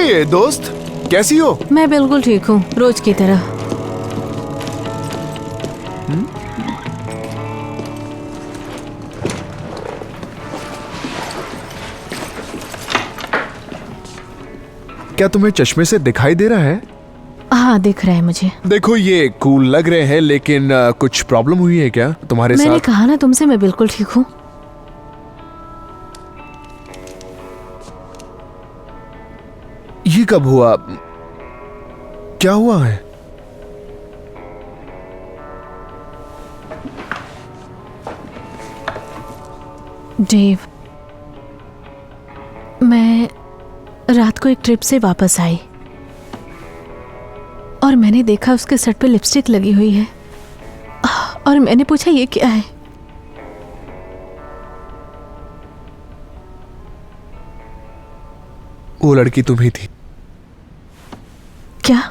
हे दोस्त, कैसी हो? मैं बिल्कुल ठीक हूँ, रोज की तरह। क्या तुम्हें चश्मे से दिखाई दे रहा है? हाँ, दिख रहा है मुझे। देखो ये कूल लग रहे हैं, लेकिन कुछ प्रॉब्लम हुई है क्या तुम्हारे मैंने साथ? कहा ना तुमसे, मैं बिल्कुल ठीक हूँ। ये कब हुआ? क्या हुआ है? डेव, मैं रात को एक ट्रिप से वापस आई और मैंने देखा उसके शर्ट पे लिपस्टिक लगी हुई है और मैंने पूछा ये क्या है। वो लड़की तुम ही थी। क्या?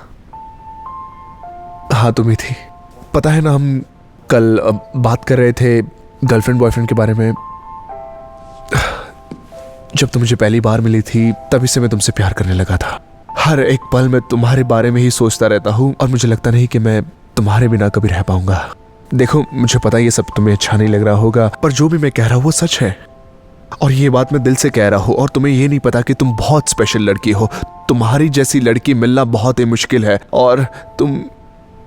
हाँ तुम ही थी। पता है ना, हम कल बात कर रहे थे गर्लफ्रेंड बॉयफ्रेंड के बारे में। जब तुम मुझे पहली बार मिली थी तभी से मैं तुमसे प्यार करने लगा था। हर एक पल मैं तुम्हारे बारे में ही सोचता रहता हूँ और मुझे लगता नहीं कि मैं तुम्हारे बिना कभी रह पाऊंगा। देखो मुझे पता ये सब तुम्हें अच्छा नहीं लग रहा होगा, पर जो भी मैं कह रहा हूँ वो सच है और ये बात मैं दिल से कह रहा हूँ। और तुम्हें ये नहीं पता कि तुम बहुत स्पेशल लड़की हो। तुम्हारी जैसी लड़की मिलना बहुत ही मुश्किल है और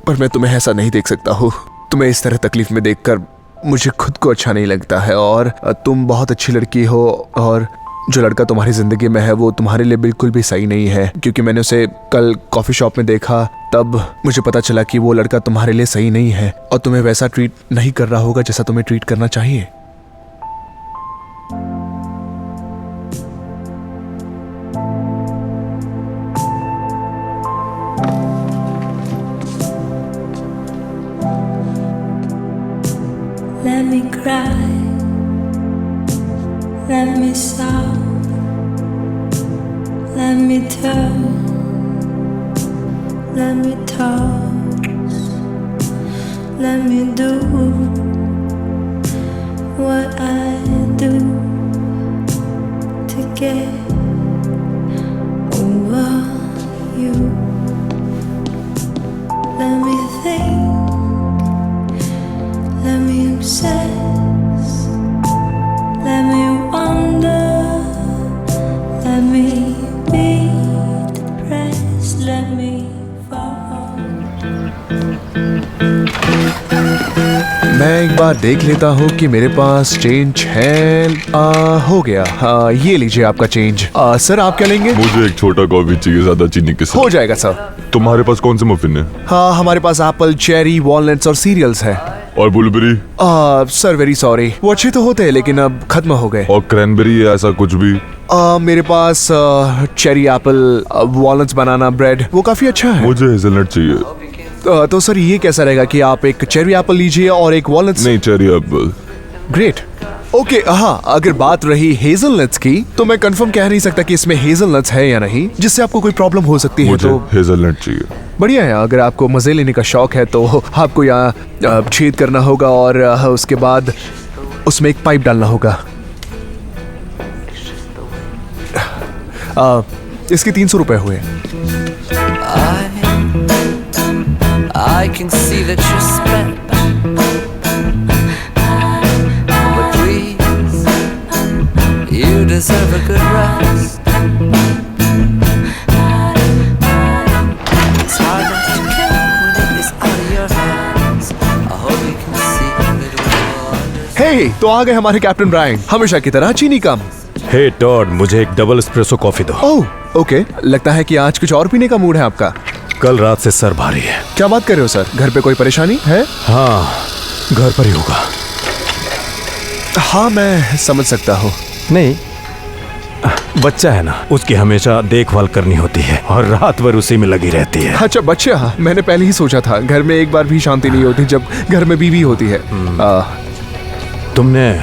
पर मैं तुम्हें ऐसा नहीं देख सकता हूँ। तुम्हें इस तरह तकलीफ में देखकर मुझे खुद को अच्छा नहीं लगता है। और तुम बहुत अच्छी लड़की हो और जो लड़का तुम्हारी जिंदगी में है वो तुम्हारे लिए बिल्कुल भी सही नहीं है, क्योंकि मैंने उसे कल कॉफी शॉप में देखा। तब मुझे पता चला कि वो लड़का तुम्हारे लिए सही नहीं है और तुम्हें वैसा ट्रीट नहीं कर रहा होगा जैसा तुम्हें ट्रीट करना चाहिए। Let me cry, let me sob, let me turn, let me toss, let me do what I do to get over you. Let me think, let me obsess, let me wonder, let me be depressed, let me fall. मैं एक बार देख लेता हूँ कि मेरे पास change है। हो गया। ये लीजिए आपका चेंज। सर आप क्या लेंगे? मुझे एक छोटा कॉफी चाहिए, ज्यादा चीनी के साथ। हो जाएगा सर। तुम्हारे पास कौन से मफिन है? हाँ हमारे पास एप्पल, चेरी, वॉलनट्स और सीरियल्स है। और ब्लूबेरी? सर वेरी सॉरी, वो अच्छे तो होते हैं लेकिन अब खत्म हो गए। और क्रैनबेरी या ऐसा कुछ भी? मेरे पास चेरी, एप्पल, वॉलनट्स, बनाना ब्रेड, वो काफी अच्छा है। मुझे हेजलनट चाहिए। तो सर ये कैसा रहेगा कि आप एक चेरी एप्पल लीजिए और एक वॉलनट्स? नहीं, चेरी एप्पल। ग्रेट। ओके हाँ, अगर बात रही हेजलनट्स की तो मैं कंफर्म कह नहीं सकता कि इसमें हेजलनट्स है या नहीं, जिससे आपको कोई प्रॉब्लम हो सकती है। मुझे तो हेजलनट चाहिए। बढ़िया है। अगर आपको मजे लेने का शौक है तो आपको यहाँ छेद करना होगा और उसके बाद उसमें एक पाइप डालना होगा। इसके 300 रुपए हुए। I can see that you're spent, but please, you deserve a good rest. It's hard not to care when it is out of your hands. I hope you can see that we'll understand. हे तो आ गए हमारे captain Brian, हमेशा की तरह चीनी कम। हे Tod, मुझे एक double espresso coffee दो। ओह ओके, लगता है कि आज कुछ और पीने का मूड है आपका। कल रात से सर भारी है। क्या बात कर रहे हो सर? घर पे कोई परेशानी है? हाँ, घर पर ही होगा। हाँ मैं समझ सकता हूँ। नहीं, बच्चा है ना, उसकी हमेशा देखभाल करनी होती है और रात भर उसी में लगी रहती है। अच्छा बच्चा, मैंने पहले ही सोचा था। घर में एक बार भी शांति नहीं होती जब घर में बीवी होती है। तुमने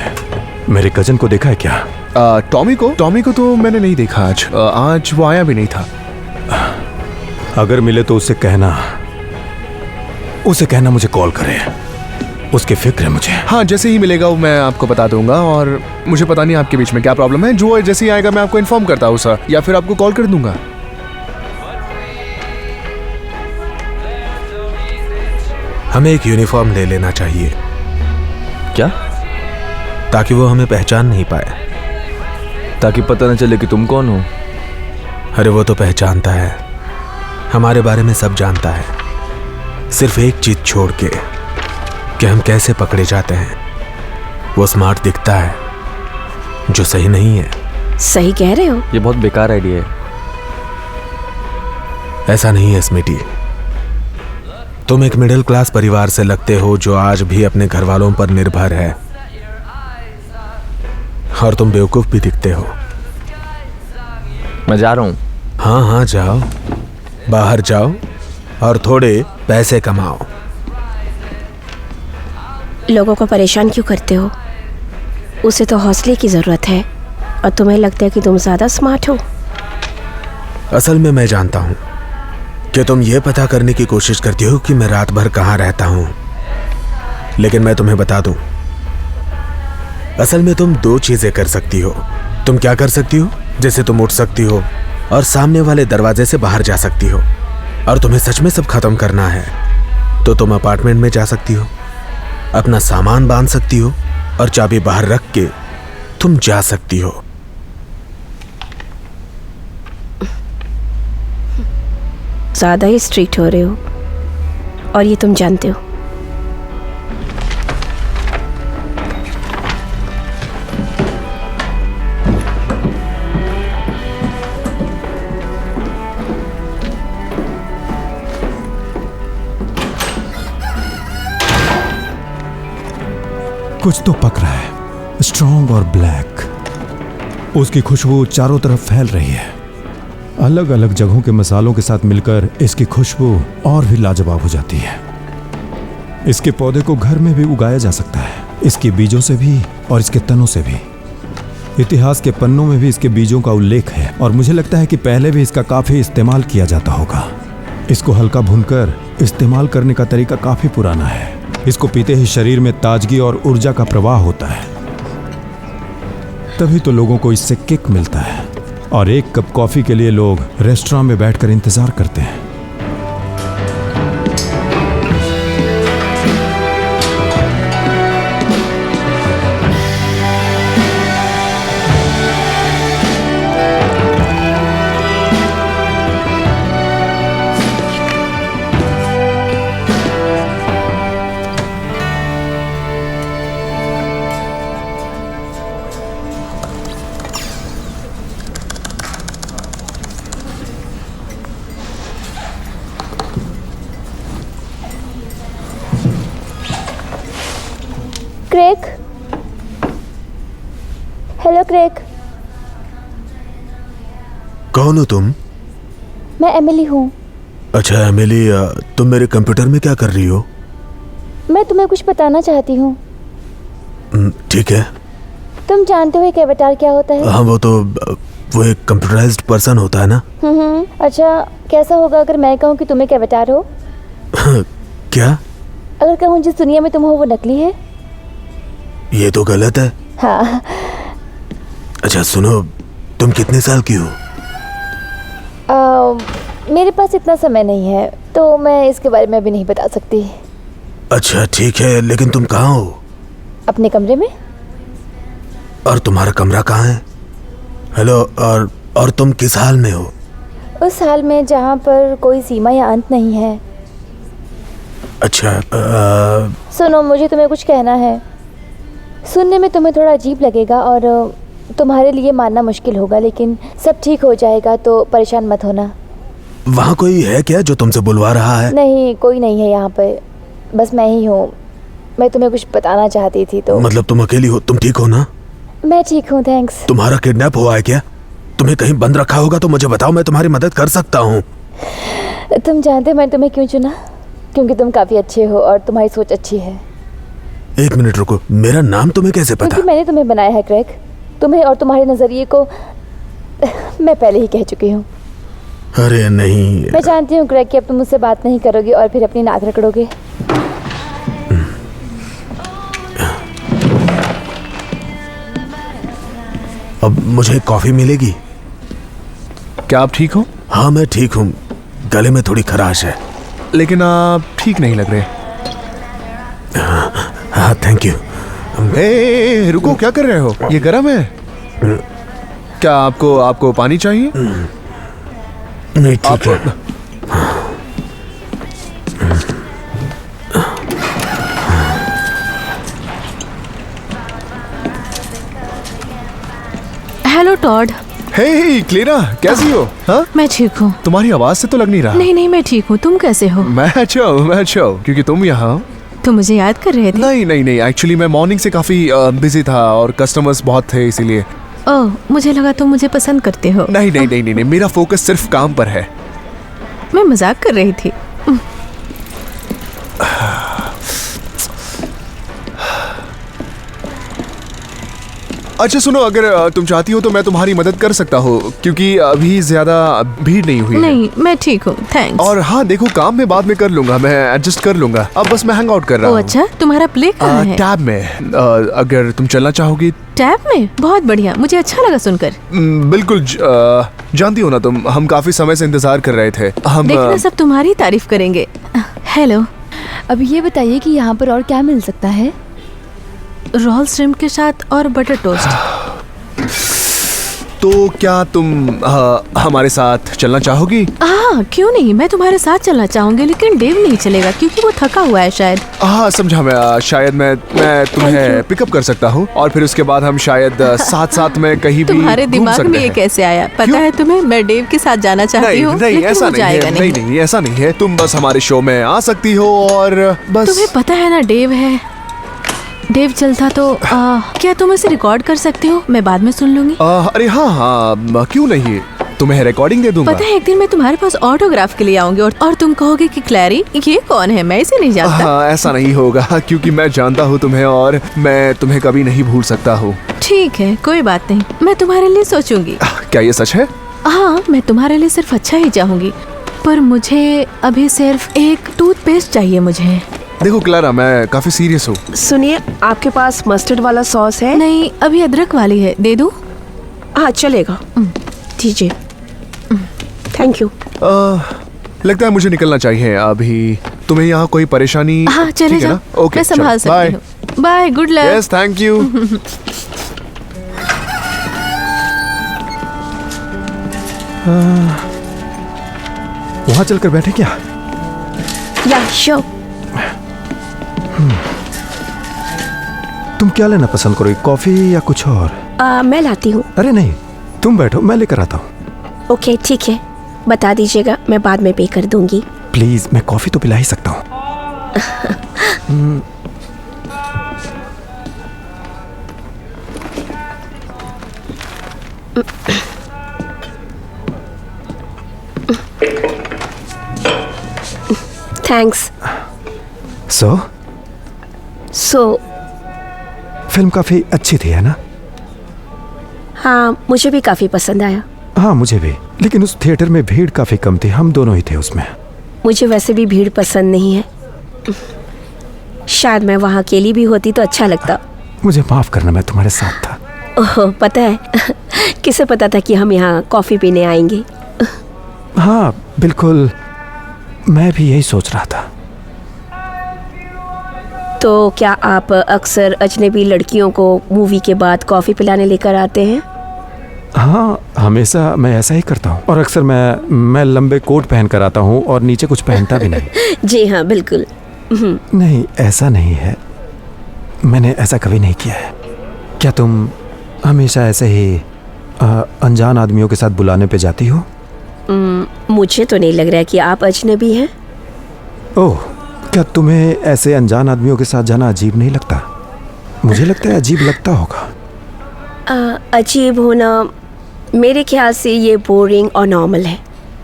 मेरे कजन को देखा है क्या? टॉमी को? टॉमी को तो मैंने नहीं देखा आज। आज वो आया भी नहीं था। अगर मिले तो उसे कहना मुझे कॉल करे। उसकी फिक्र है मुझे। हाँ जैसे ही मिलेगा वो मैं आपको बता दूंगा। और मुझे पता नहीं आपके बीच में क्या प्रॉब्लम है। जो जैसे ही आएगा मैं आपको इन्फॉर्म करता हूँ सर, या फिर आपको कॉल कर दूंगा। हमें एक यूनिफॉर्म ले लेना चाहिए। क्या? ताकि वो हमें पहचान नहीं पाए। ताकि पता न चले कि तुम कौन हो। अरे वो तो पहचानता है, हमारे बारे में सब जानता है, सिर्फ एक चीज छोड़ के कि हम कैसे पकड़े जाते हैं। वो स्मार्ट दिखता है, जो सही नहीं है। सही कह रहे हो। ये बहुत बेकार आइडिया है। ऐसा नहीं है स्मिटी, तुम एक मिडिल क्लास परिवार से लगते हो जो आज भी अपने घर वालों पर निर्भर है, और तुम बेवकूफ भी दिखते हो। मैं जा रहा हूं। हाँ हाँ जाओ, बाहर जाओ और थोड़े पैसे कमाओ। लोगों को परेशान क्यों करते हो? उसे तो हौसले की जरूरत है, और तुम्हें लगता है कि तुम ज्यादा स्मार्ट हो। असल में मैं जानता हूं कि तुम ये पता करने की कोशिश करती हो कि मैं रात भर कहां रहता हूं, लेकिन मैं तुम्हें बता दूं, असल में तुम दो चीजें कर सकती हो। तुम क्या कर सकती हो? जैसे तुम उठ सकती हो और सामने वाले दरवाजे से बाहर जा सकती हो, और तुम्हें सच में सब खत्म करना है तो तुम अपार्टमेंट में जा सकती हो, अपना सामान बांध सकती हो और चाबी बाहर रख के तुम जा सकती हो। ज्यादा ही स्ट्रिक्ट हो रहे हो, और ये तुम जानते हो। कुछ तो पक रहा है, स्ट्रॉन्ग और ब्लैक। उसकी खुशबू चारों तरफ फैल रही है। अलग अलग जगहों के मसालों के साथ मिलकर इसकी खुशबू और भी लाजवाब हो जाती है। इसके पौधे को घर में भी उगाया जा सकता है, इसके बीजों से भी और इसके तनों से भी। इतिहास के पन्नों में भी इसके बीजों का उल्लेख है, और मुझे लगता है कि पहले भी इसका काफी इस्तेमाल किया जाता होगा। इसको हल्का भूनकर इस्तेमाल करने का तरीका काफी पुराना है। इसको पीते ही शरीर में ताजगी और ऊर्जा का प्रवाह होता है, तभी तो लोगों को इससे किक मिलता है, और एक कप कॉफी के लिए लोग रेस्टोरेंट में बैठकर इंतजार करते हैं। Craig, hello Craig. कौन हो तुम? मैं एमिली हूँ। अच्छा एमिली, तुम मेरे कंप्यूटर में क्या कर रही हो? मैं तुम्हें कुछ बताना चाहती हूँ। ठीक है। तुम जानते हो एक एवेटार क्या होता है? हाँ, वो एक कंप्यूटराइज्ड पर्सन होता है ना। अच्छा, कैसा होगा अगर मैं कहूँ कि तुम एक एवेटार हो? क्या? अगर कहूँ जिस दुनिया में तुम हो वो नकली है? ये तो गलत है। हाँ। अच्छा सुनो, तुम कितने साल की हो? मेरे पास इतना समय नहीं है, तो मैं इसके बारे में अभी नहीं बता सकती। अच्छा ठीक है, लेकिन तुम कहाँ हो? अपने कमरे में। और तुम्हारा कमरा कहाँ है? हेलो, और तुम किस हाल में हो? उस हाल में जहाँ पर कोई सीमा या अंत नहीं है। अच्छा सुनो, मुझे तुम्हें कुछ कहना है। सुनने में तुम्हें थोड़ा अजीब लगेगा और तुम्हारे लिए मानना मुश्किल होगा, लेकिन सब ठीक हो जाएगा, तो परेशान मत होना। वहाँ कोई है क्या जो तुमसे बुलवा रहा है? नहीं, कोई नहीं है यहाँ पे, बस मैं ही हूँ। मैं तुम्हें कुछ बताना चाहती थी। तो मतलब तुम अकेली हो? तुम ठीक हो ना? मैं ठीक हूँ, थैंक्स। तुम्हारा किडनैप हुआ है क्या? तुम्हें कहीं बंद रखा होगा तो मुझे बताओ, मैं तुम्हारी मदद कर सकता हूँ। तुम जानते हो मैं तुम्हें क्यों चुना? क्योंकि तुम काफ़ी अच्छे हो और तुम्हारी सोच अच्छी है। एक मिनट रुको, मेरा नाम तुम्हें कैसे पता? क्योंकि मैंने तुम्हें बनाया है क्रेग। तुम्हें और तुम्हारे नज़रिए को मैं पहले ही कह चुकी हूँ। अरे नहीं, मैं जानती हूँ क्रेग कि अब तुम मुझसे बात नहीं करोगे और फिर अपनी नाक रगड़ोगे। अब मुझे कॉफी मिलेगी? क्या आप ठीक हो? हाँ मैं ठीक हूँ, गले में थोड़ी खराश है। लेकिन आप ठीक नहीं लग रहे। हाँ थैंक यू। ए, रुको, क्या कर रहे हो? ये गर्म है। क्या आपको पानी चाहिए? नहीं ठीक है। Hello Tod. हे क्लेरा, कैसी हो? हाँ, मैं ठीक हूँ। तुम्हारी आवाज से तो लग नहीं रहा। नहीं मैं ठीक हूँ, तुम कैसे हो? मैं अच्छा हूँ क्योंकि तुम यहाँ। तुम मुझे याद कर रहे थे? नहीं, एक्चुअली मैं मॉर्निंग से काफी बिजी था और कस्टमर्स बहुत थे, इसीलिए। ओह, मुझे लगा तुम मुझे पसंद करते हो। नहीं, मेरा फोकस सिर्फ काम पर है। मैं मजाक कर रही थी। अच्छा सुनो, अगर तुम चाहती हो तो मैं तुम्हारी मदद कर सकता हूँ, क्योंकि अभी ज्यादा भीड़ नहीं हुई है। नहीं, मैं ठीक हूँ, थैंक्स। और हाँ देखो, काम में बाद में कर लूंगा, मैं एडजस्ट कर लूंगा। अब बस मैं हैंग आउट कर रहा हूँ। अच्छा, तुम्हारा प्ले कहाँ है? टैब में। अगर तुम चलना चाहोगी। टैब में? बहुत बढ़िया, मुझे अच्छा लगा सुनकर। बिल्कुल। जानती हो ना तुम, हम काफी समय से इंतजार कर रहे थे। हम देखना सब तुम्हारी तारीफ करेंगे। हेलो। अभी ये बताइए कि यहाँ पर और क्या मिल सकता है? रोल श्रिम्प के साथ और बटर टोस्ट। तो क्या तुम हमारे साथ चलना चाहोगी? हाँ, क्यों नहीं, मैं तुम्हारे साथ चलना चाहूंगी, लेकिन डेव नहीं चलेगा क्योंकि वो थका हुआ है शायद। हाँ समझा मैं। शायद मैं तुम्हें पिकअप कर सकता हूँ और फिर उसके बाद हम शायद साथ में कहीं भी तुम्हारे घूम दिमाग सकते में ये हैं। कैसे आया? पता है तुम्हें, मैं डेव के साथ जाना चाहती हूँ। नहीं, लेकिन ऐसा वो नहीं जाएगा है। नहीं। नहीं, ऐसा नहीं है। तुम बस हमारे शो में आ सकती हो और बस। तुम्हें पता है ना, डेव है। डेव चलता तो क्या तुम इसे रिकॉर्ड कर सकते हो? मैं बाद में सुन लूंगी। अरे हाँ, क्यों नहीं, तुम्हें रिकॉर्डिंग दे दूंगा। पता है, एक दिन मैं तुम्हारे पास ऑटोग्राफ के लिए आऊंगी और तुम कहोगे कि क्लैरी ये कौन है, मैं इसे नहीं जानता। हाँ, ऐसा नहीं होगा क्योंकि मैं जानता हूँ तुम्हें और मैं तुम्हें कभी नहीं भूल सकता हूँ। ठीक है, कोई बात नहीं, मैं तुम्हारे लिए सोचूंगी। क्या ये सच है? हाँ, मैं तुम्हारे लिए सिर्फ अच्छा ही चाहूंगी, पर मुझे अभी सिर्फ एक टूथपेस्ट चाहिए मुझे। देखो क्लारा, मैं काफी सीरियस हूँ। सुनिए, आपके पास मस्टर्ड वाला सॉस है? नहीं, अभी अदरक वाली है, दे दूं? हाँ चलेगा, दीजिए। Thank you. लगता है मुझे निकलना चाहिए अभी। तुम्हें यहाँ कोई परेशानी? हाँ, चले ठीक है जाओ, ना? ओके, मैं संभाल चलो, बाय। सकती हूँ। Bye, good luck. Yes, thank you. वहां चलकर बैठे क्या? या श्योर। तुम क्या लेना पसंद करोगे, कॉफी या कुछ और? मैं लाती हूँ। अरे नहीं, तुम बैठो, मैं लेकर आता हूँ। ओके ठीक है, बता दीजिएगा, मैं बाद में पे कर दूंगी। प्लीज, मैं कॉफी तो पिला ही सकता हूँ। थैंक्स। सो फिल्म काफी अच्छी थी, है ना? हाँ, मुझे भी काफी पसंद आया। हाँ मुझे भी, लेकिन उस थिएटर में भीड़ काफी कम थी, हम दोनों ही थे उसमें। मुझे वैसे भी भीड़ पसंद नहीं है। शायद मैं वहाँ अकेली भी होती तो अच्छा लगता। मुझे माफ करना, मैं तुम्हारे साथ था। ओह, पता है किसे पता था कि हम यहाँ कॉफी पीने आएंगे? हाँ बिल्कुल, मैं भी यही सोच रहा था। तो क्या आप अक्सर अजनबी लड़कियों को मूवी के बाद कॉफी पिलाने लेकर आते हैं? हाँ, हमेशा मैं ऐसा ही करता हूँ और अक्सर मैं लंबे कोट पहन कर आता हूँ और नीचे कुछ पहनता भी नहीं। जी हाँ, बिल्कुल। नहीं, ऐसा नहीं है, मैंने ऐसा कभी नहीं किया है। क्या तुम हमेशा ऐसे ही अनजान आदमियों के साथ बुलाने पे जाती हो? मुझे तो नहीं लग रहा है कि आप अजनबी हैं। ओह, क्या तुम्हें ऐसे अनजान आदमियों के साथ जाना अजीब नहीं लगता? मुझे लगता है अजीब लगता होगा। अजीब होना, मेरे ख्याल से ये बोरिंग और नॉर्मल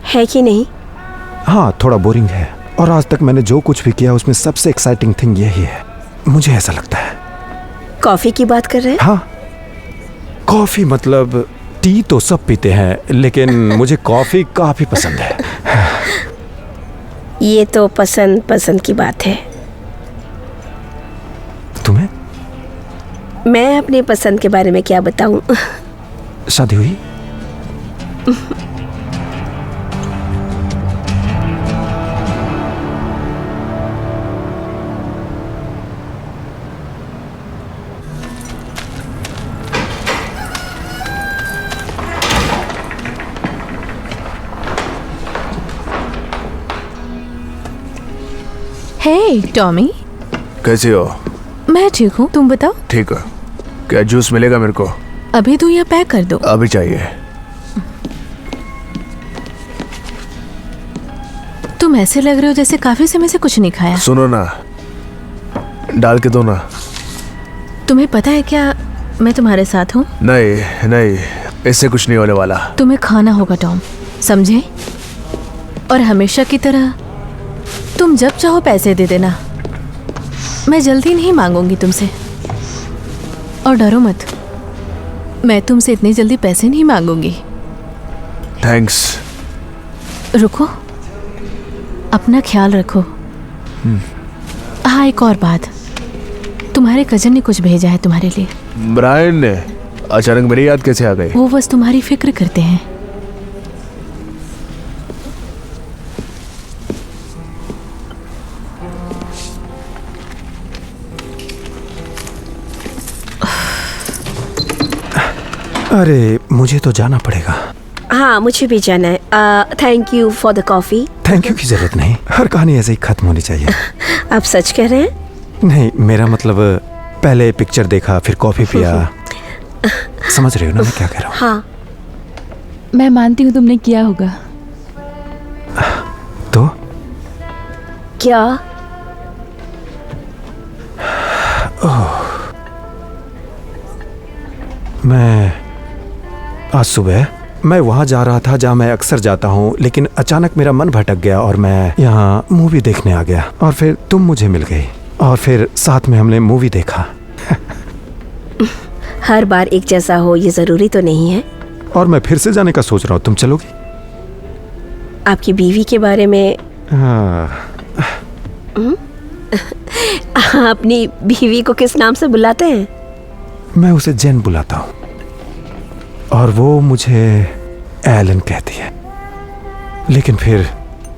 है कि नहीं? हाँ, थोड़ा बोरिंग है, और आज तक मैंने जो कुछ भी किया उसमें सबसे एक्साइटिंग थिंग यही है, मुझे ऐसा लगता है। कॉफी की बात कर रहे हैं? हाँ, कॉफी मतलब टी तो सब पीते हैं, लेकिन मुझे कॉफी काफी पसंद है। ये तो पसंद की बात है। तुम्हें? मैं अपनी पसंद के बारे में क्या बताऊं? शादी हुई? हे टॉमी, कैसे हो? मैं ठीक हूँ, तुम बताओ। ठीक है। क्या जूस मिलेगा मेरे को? अभी तो यहाँ पैक कर दो। अभी चाहिए। तुम ऐसे लग रहे हो जैसे काफी समय से कुछ नहीं खाया। सुनो ना, डाल के दो ना। तुम्हें पता है क्या, मैं तुम्हारे साथ हूँ। नहीं नहीं, इससे कुछ नहीं होने वाला। तुम्हें खाना होगा टॉम, समझे? और हमेशा की तरह तुम जब चाहो पैसे दे देना, मैं जल्दी नहीं मांगूंगी तुमसे। और डरो मत, मैं तुमसे इतनी जल्दी पैसे नहीं मांगूंगी। थैंक्स। रुको, अपना ख्याल रखो। हाँ, एक और बात, तुम्हारे कजन ने कुछ भेजा है तुम्हारे लिए। ब्रायन ने? अचानक मेरी याद कैसे आ गई? वो बस तुम्हारी फिक्र करते हैं। अरे मुझे तो जाना पड़ेगा। हाँ, मुझे भी जाना है। Thank you for the coffee. Thank you की जरूरत नहीं, हर कहानी ऐसे ही खत्म होनी चाहिए। आप सच कह रहे हैं? नहीं, मेरा मतलब पहले पिक्चर देखा फिर कॉफी पिया। समझ रहे हो ना मैं क्या कह रहा हूँ? हाँ। मैं मानती हूँ तुमने किया होगा। तो क्या? मैं आज सुबह मैं वहाँ जा रहा था जहाँ मैं अक्सर जाता हूँ, लेकिन अचानक मेरा मन भटक गया और मैं यहाँ मूवी देखने आ गया। और फिर तुम मुझे मिल गई और फिर साथ में हमने मूवी देखा। हर बार एक जैसा हो ये ज़रूरी तो नहीं है। और मैं फिर से जाने का सोच रहा हूँ, तुम चलोगी? आपकी बीवी के बारे में? अपनी बीवी को किस नाम से बुलाते हैं? मैं उसे जेन बुलाता हूँ और वो मुझे एलन कहती है। लेकिन फिर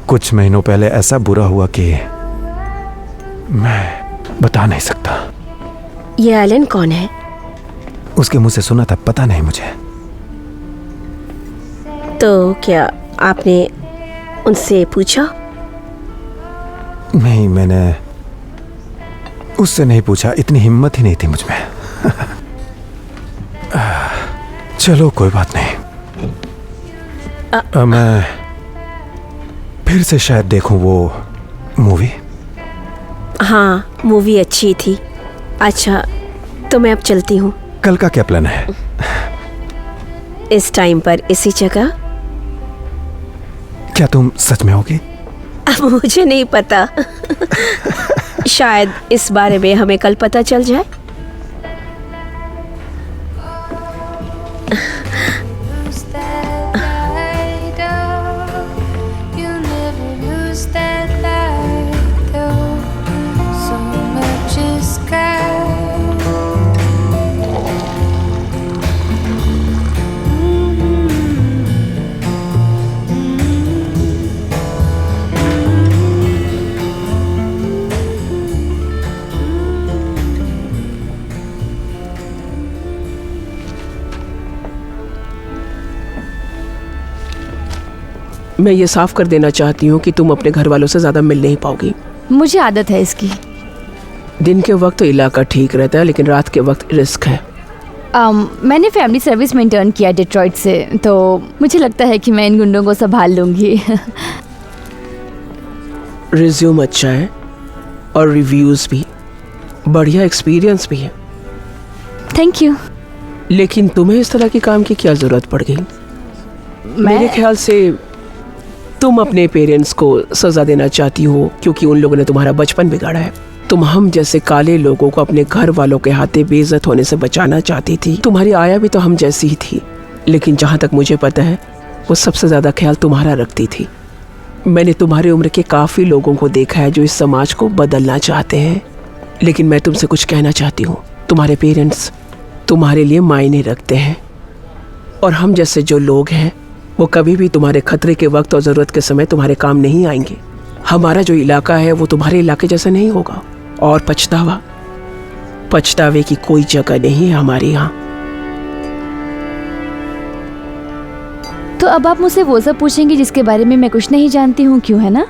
कुछ महीनों पहले ऐसा बुरा हुआ कि मैं बता नहीं सकता। ये एलन कौन है? उसके मुंह से सुना था, पता नहीं मुझे। तो क्या आपने उनसे पूछा? नहीं, मैंने उससे नहीं पूछा, इतनी हिम्मत ही नहीं थी मुझमें। चलो कोई बात नहीं। मैं फिर से शायद देखूं वो मूवी। हाँ, मूवी अच्छी थी। अच्छा, तो मैं अब चलती हूँ। कल का क्या प्लान है? इस टाइम पर इसी जगह? क्या तुम सच में होगी? अब मुझे नहीं पता। शायद इस बारे में हमें कल पता चल जाए। Lose that light, oh, you'll never lose that light, oh, so much is sky. मैं ये साफ कर देना चाहती हूँ कि तुम अपने घर वालों से ज़्यादा मिल नहीं पाओगी। मुझे आदत है इसकी। दिन के वक्त तो इलाका ठीक रहता है, लेकिन रात के वक्त रिस्क है। मैंने फैमिली सर्विस में इंटर्न किया डेट्रॉइट से, तो मुझे लगता है कि मैं इन गुंडों को संभाल लूँगी। रिज्यूम अच्छा है और रिव्यूज़ भी बढ़िया, एक्सपीरियंस भी है। Thank you. लेकिन तुम्हें इस तरह के काम की क्या ज़रूरत पड़ गई? मेरे ख्याल से तुम अपने पेरेंट्स को सज़ा देना चाहती हो क्योंकि उन लोगों ने तुम्हारा बचपन बिगाड़ा है। तुम हम जैसे काले लोगों को अपने घर वालों के हाथे बेइज्जत होने से बचाना चाहती थी। तुम्हारी आया भी तो हम जैसी ही थी, लेकिन जहाँ तक मुझे पता है वो सबसे ज़्यादा ख्याल तुम्हारा रखती थी। मैंने तुम्हारी उम्र के काफ़ी लोगों को देखा है जो इस समाज को बदलना चाहते हैं, लेकिन मैं तुमसे कुछ कहना चाहती हूँ। तुम्हारे पेरेंट्स तुम्हारे लिए मायने रखते हैं और हम जैसे जो लोग हैं वो कभी भी तुम्हारे खतरे के वक्त और ज़रूरत के समय तुम्हारे काम नहीं आएंगे। हमारा जो इलाका है वो तुम्हारे इलाके जैसा नहीं होगा। और पछतावे की कोई जगह नहीं है हमारे यहाँ। तो अब आप मुझसे वो सब पूछेंगे जिसके बारे में मैं कुछ नहीं जानती हूँ, क्यों, है ना?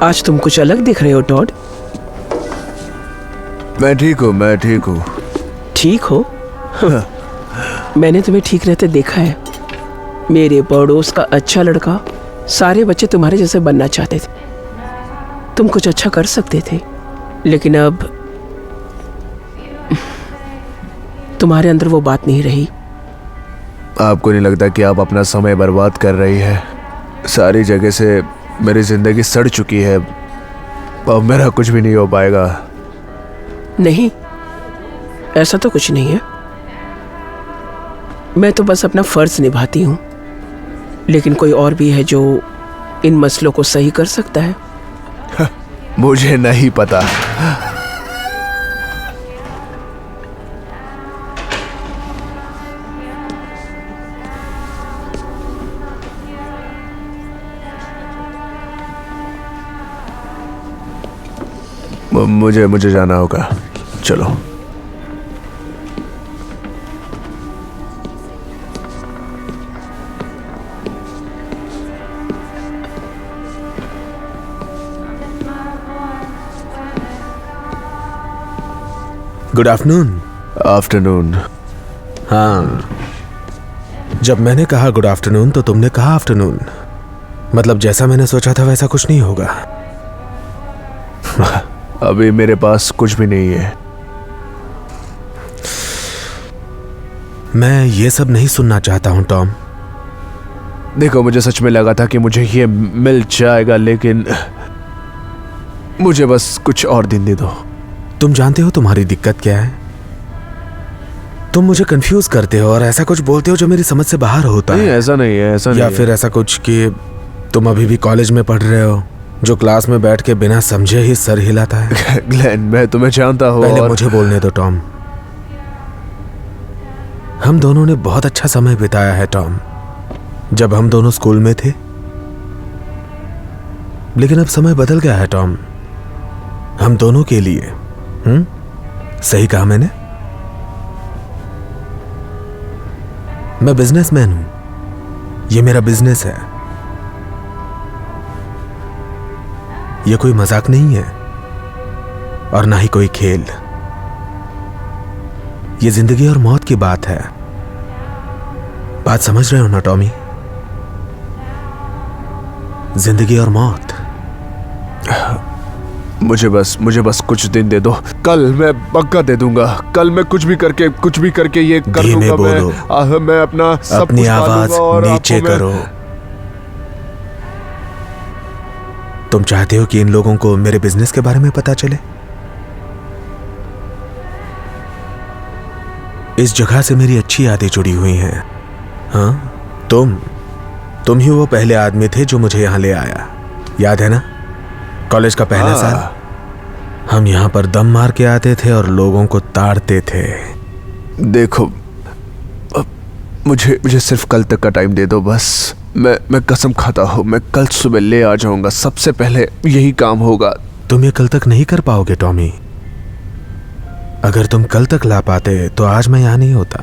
आज तुम कुछ अलग दिख रहे हो टॉड। मैं ठीक हूँ, मैं ठीक हूँ। ठीक हो? मैंने तुम्हें ठीक रहते देखा है। मेरे पड़ोस का अच्छा लड़का, सारे बच्चे तुम्हारे जैसे बनना चाहते थे। तुम कुछ अच्छा कर सकते थे, लेकिन अब तुम्हारे अंदर वो बात नहीं रही। आपको नहीं लगता कि आप अपना समय बर्बाद कर रही है? सारी जगह से मेरी जिंदगी सड़ चुकी है, अब मेरा कुछ भी नहीं हो पाएगा। नहीं, ऐसा तो कुछ नहीं है। मैं तो बस अपना फर्ज निभाती हूँ, लेकिन कोई और भी है जो इन मसलों को सही कर सकता है। मुझे नहीं पता। मुझे जाना होगा, चलो। Good afternoon. आफ्टरनून। हाँ, जब मैंने कहा गुड आफ्टरनून तो तुमने कहा आफ्टरनून। मतलब जैसा मैंने सोचा था वैसा कुछ नहीं होगा। अभी मेरे पास कुछ भी नहीं है। मैं ये सब नहीं सुनना चाहता हूँ टॉम। देखो, मुझे सच में लगा था कि मुझे ये मिल जाएगा, लेकिन मुझे बस कुछ और दिन दे दो। तुम जानते हो तुम्हारी दिक्कत क्या है? तुम मुझे कंफ्यूज करते हो और ऐसा कुछ बोलते हो जो मेरी समझ से बाहर होता नहीं, है। ऐसा नहीं है, ऐसा नहीं या है। फिर ऐसा कुछ कि तुम अभी भी कॉलेज में पढ़ रहे हो, जो क्लास में बैठ के बिना समझे ही सर हिलाता है। ग्लेन, मैं तुम्हें जानता हूँ। पहले मुझे बोलने दो टॉम। हम दोनों ने बहुत अच्छा समय बिताया है टॉम, जब हम दोनों स्कूल में थे। लेकिन अब समय बदल गया है टॉम, हम दोनों के लिए। सही कहा मैंने? मैं बिजनेसमैन हूं, ये मेरा बिजनेस है। ये कोई मजाक नहीं है और ना ही कोई खेल। ये जिंदगी और मौत की बात है। बात समझ रहे हो ना टॉमी? जिंदगी और मौत। मुझे बस कुछ दिन दे दो। कल मैं पक्का दे दूंगा। कल मैं कुछ भी करके ये कर धीमे लूंगा। बोलो। मैं अपना सब अपनी कुछ आवाज पालूंगा और नीचे आपको मैं- करो। तुम चाहते हो कि इन लोगों को मेरे बिजनेस के बारे में पता चले? इस जगह से मेरी अच्छी यादें जुड़ी हुई हैं। हाँ, तुम ही वो पहले आदमी थे जो मुझे यहां ले आया, याद है ना? कॉलेज का पहला साल हम यहां पर दम मार के आते थे और लोगों को ताड़ते थे। देखो, मुझे सिर्फ कल तक का टाइम दे दो बस। मैं कसम खाता हूँ, मैं कल सुबह ले आ जाऊंगा। सबसे पहले यही काम होगा। तुम ये कल तक नहीं कर पाओगे टॉमी। अगर तुम कल तक ला पाते तो आज मैं यहां नहीं होता।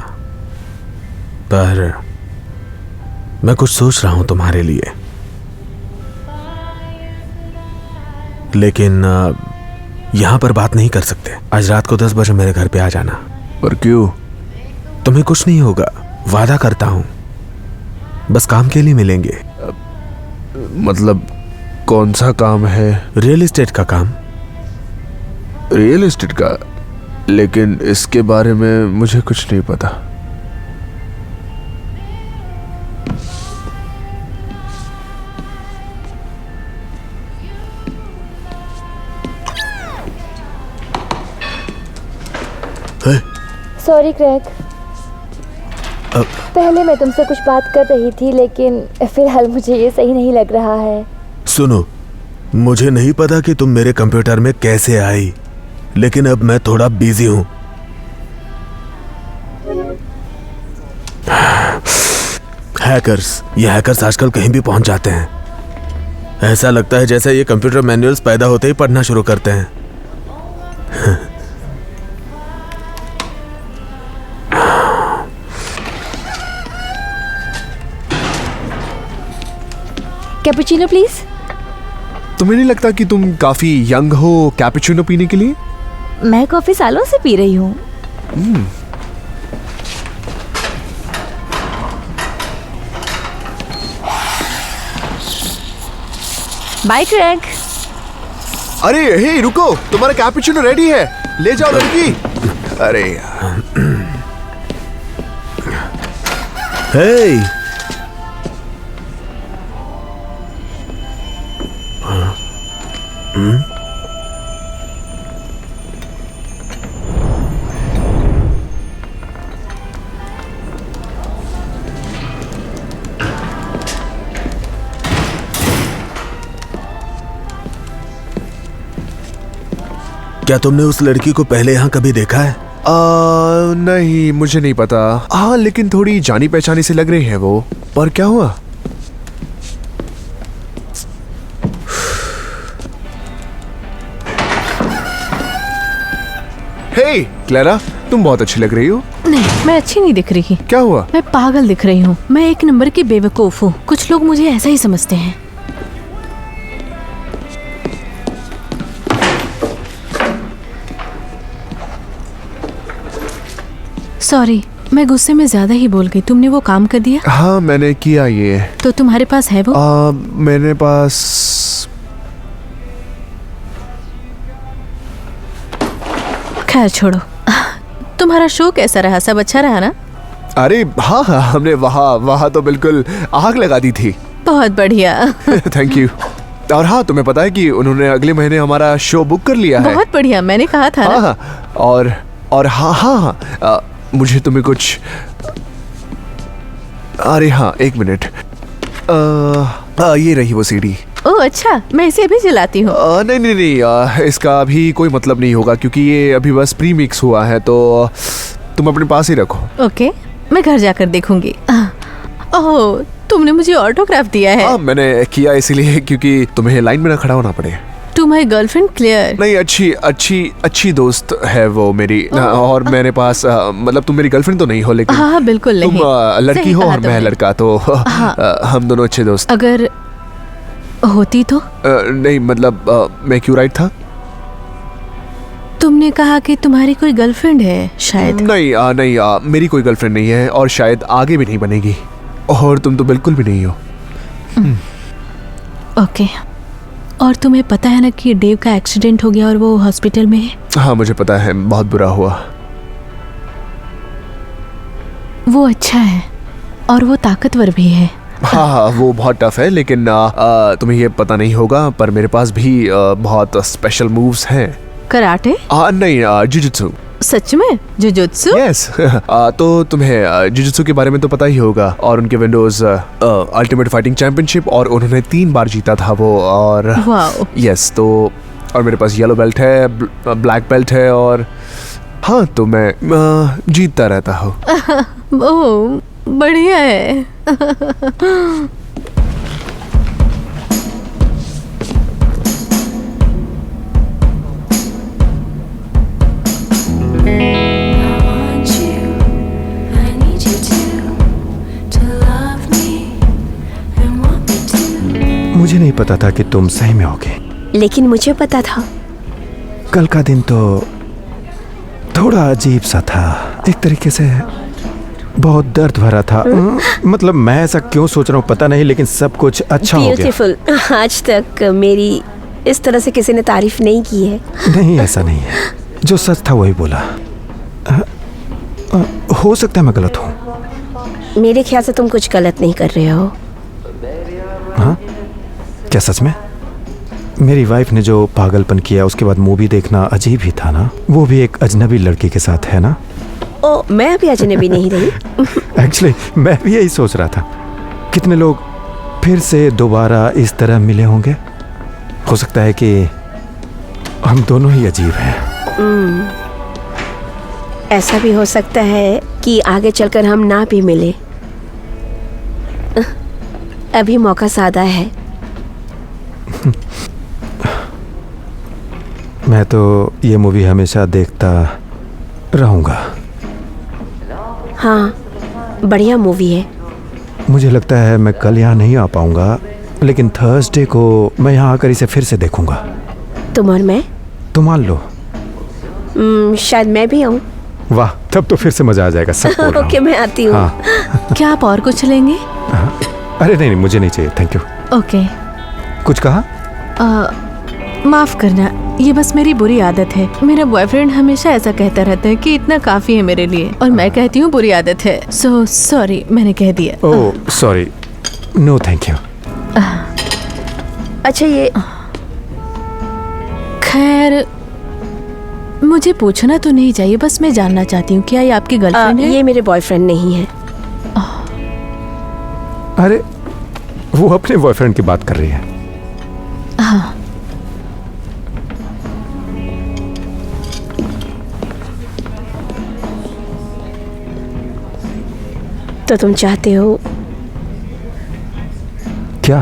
पर मैं कुछ सोच रहा हूं तुम्हारे लिए, लेकिन यहां पर बात नहीं कर सकते। आज रात को 10 बजे मेरे घर पे आ जाना। पर क्यों? तुम्हें कुछ नहीं होगा, वादा करता हूं। बस काम के लिए मिलेंगे। मतलब कौन सा काम है? रियल एस्टेट का काम। रियल एस्टेट का? लेकिन इसके बारे में मुझे कुछ नहीं पता। सॉरी क्रैक, पहले मैं तुमसे कुछ बात कर रही थी, लेकिन फिलहाल मुझे ये सही नहीं लग रहा है। सुनो, मुझे नहीं पता कि तुम मेरे कंप्यूटर में कैसे आई, लेकिन अब मैं थोड़ा बिजी हूं। ये हैकर्स आजकल कहीं भी पहुंच जाते हैं। ऐसा लगता है जैसे ये कंप्यूटर मैनुअल्स पैदा होते ही पढ़ना शुरू करते हैं। Cappuccino please. तुम्हें नहीं लगता कि तुम काफी यंग हो कैपुचिनो पीने के लिए? मैं कॉफी सालों से पी रही हूँ। Bye Craig. अरे हे रुको, तुम्हारा कैपुचिनो रेडी है, ले जाओ लड़की। अरे यार। हे क्या तुमने उस लड़की को पहले यहाँ कभी देखा है? नहीं, मुझे नहीं पता। हाँ, लेकिन थोड़ी जानी पहचानी से लग रही है वो। पर क्या हुआ? हे क्लेरा, तुम बहुत अच्छी लग रही हो। नहीं, मैं अच्छी नहीं दिख रही। क्या हुआ? मैं पागल दिख रही हूँ। मैं एक नंबर की बेवकूफ हूँ। कुछ लोग मुझे ऐसा ही समझते हैं। सॉरी, मैं गुस्से में ज्यादा ही बोल गई। तुमने वो काम कर दिया? हाँ, मैंने किया ये। तो तुम्हारे पास है वो? मेरे पास खैर छोड़ो। तुम्हारा शो कैसा रहा? सब अच्छा रहा ना? अरे हाँ हाँ, हमने वहाँ तो बिल्कुल आग लगा दी थी। बहुत बढ़िया। Thank you. और हाँ, तुम्हें पता है कि उन्होंने अगले महीने हमारा शो बुक कर लिया है। बहुत बढ़िया, मैंने कहा था ना। हाँ, और हाँ, मुझे तुम्हें कुछ, अरे हाँ, एक मिनट। ये रही वो सीडी। ओह अच्छा, मैं इसे अभी जलाती हूँ। नहीं, इसका अभी कोई मतलब नहीं होगा क्योंकि ये अभी बस प्री मिक्स हुआ है, तो तुम अपने पास ही रखो। ओके, मैं घर जाकर देखूंगी। ओह, तुमने मुझे ऑटोग्राफ दिया है। हाँ, मैंने किया इसीलिए क्योंकि तुम्हें लाइन में ना खड़ा होना पड़े। तुम्हारी गर्लफ्रेंड क्लेयर? नहीं, अच्छी दोस्त है वो मेरी। और मेरे पास मतलब तुम मेरी गर्लफ्रेंड तो नहीं हो, लेकिन हाँ बिल्कुल तुम नहीं। लड़की हो और मैं लड़का, तो हम दोनों अच्छे दोस्त। अगर होती तो? नहीं, मतलब मैं क्यों राइट था? तुमने कहा कि तुम्हारी कोई गर्लफ्रेंड है शायद। नहीं, मेरी कोई गर्लफ्रेंड नहीं है और शायद आगे भी नहीं बनेगी। और तुम तो बिल्कुल भी नहीं हो। ओके। और तुम्हें पता है ना कि डेव का एक्सीडेंट हो गया और वो हॉस्पिटल में है? हाँ, मुझे पता है, बहुत बुरा हुआ। वो अच्छा है और वो ताकतवर भी है। हाँ, वो बहुत टफ है, लेकिन तुम्हें ये पता नहीं होगा पर मेरे पास भी बहुत स्पेशल मूव्स हैं। कराटे? नहीं, जुजुत्सु। सच में? जुजुत्सु? यस। तो तुम्हें जुजुत्सु के बारे में तो पता ही होगा। और उनके विंडोज अल्टीमेट फाइटिंग चैंपियनशिप, और उन्होंने 3 बार जीता था वो। और यस, तो और मेरे पास येलो बेल्ट है, ब्लैक बेल्ट है, और हाँ, तो मैं जीतता रहता हूँ। ओह, बढ़िया है। मुझे नहीं पता था कि तुम सही में होगे, लेकिन मुझे पता था। कल का दिन तो थोड़ा अजीब सा था, एक तरीके से बहुत दर्द भरा था। मतलब मैं ऐसा क्यों सोच रहा हूँ पता नहीं, लेकिन सब कुछ अच्छा हो गया। ब्यूटीफुल। आज तक मेरी इस तरह से किसी ने तारीफ नहीं की है। नहीं, ऐसा नहीं है, जो सच था वही बोला। हो सकता है मैं गलत हूँ। मेरे ख्याल से तुम कुछ गलत नहीं कर रहे हो। हाँ, क्या सच में? मेरी वाइफ ने जो पागलपन किया उसके बाद मूवी देखना अजीब ही था ना, वो भी एक अजनबी लड़की के साथ, है ना? ओ, मैं अभी अजनबी नहीं रही। एक्चुअली मैं भी यही सोच रहा था, कितने लोग फिर से दोबारा इस तरह मिले होंगे। हो सकता है कि हम दोनों ही अजीब हैं। ऐसा भी हो सकता है कि आगे चलकर हम ना भी मिले। अभी मौका सादा है। मैं तो ये मूवी हमेशा देखता रहूंगा। हाँ, बढ़िया मूवी है। मुझे लगता है मैं कल यहाँ नहीं आ पाऊंगा, लेकिन थर्सडे को मैं यहाँ आकर इसे फिर से देखूंगा। तुम और मैं? तो मान लो। शायद मैं भी आऊँ। वाह, तब तो फिर से मजा आ जाएगा। सब बोल रहा हूँ। ओके, मैं आती हूँ। हाँ। क्या आप और कुछ लेंगे? अरे नहीं, मुझे नहीं चाहिए, थैंक यू। ओके। कुछ कहा? माफ करना, ये बस मेरी बुरी आदत है। मेरा बॉयफ्रेंड हमेशा ऐसा कहता रहता है कि इतना काफी है मेरे लिए, और मैं कहती हूँ बुरी आदत है। सो सॉरी, मैंने कह दिया। Oh sorry, no thank you. अच्छा, ये खैर, मुझे पूछना तो नहीं चाहिए, बस मैं जानना चाहती हूँ क्या ये आपकी गर्लफ्रेंड है? ये मेरे बॉयफ्रेंड नहीं है। अरे वो अपने बॉयफ्रेंड की बात कर रही है। हाँ। तो तुम चाहते हो? क्या?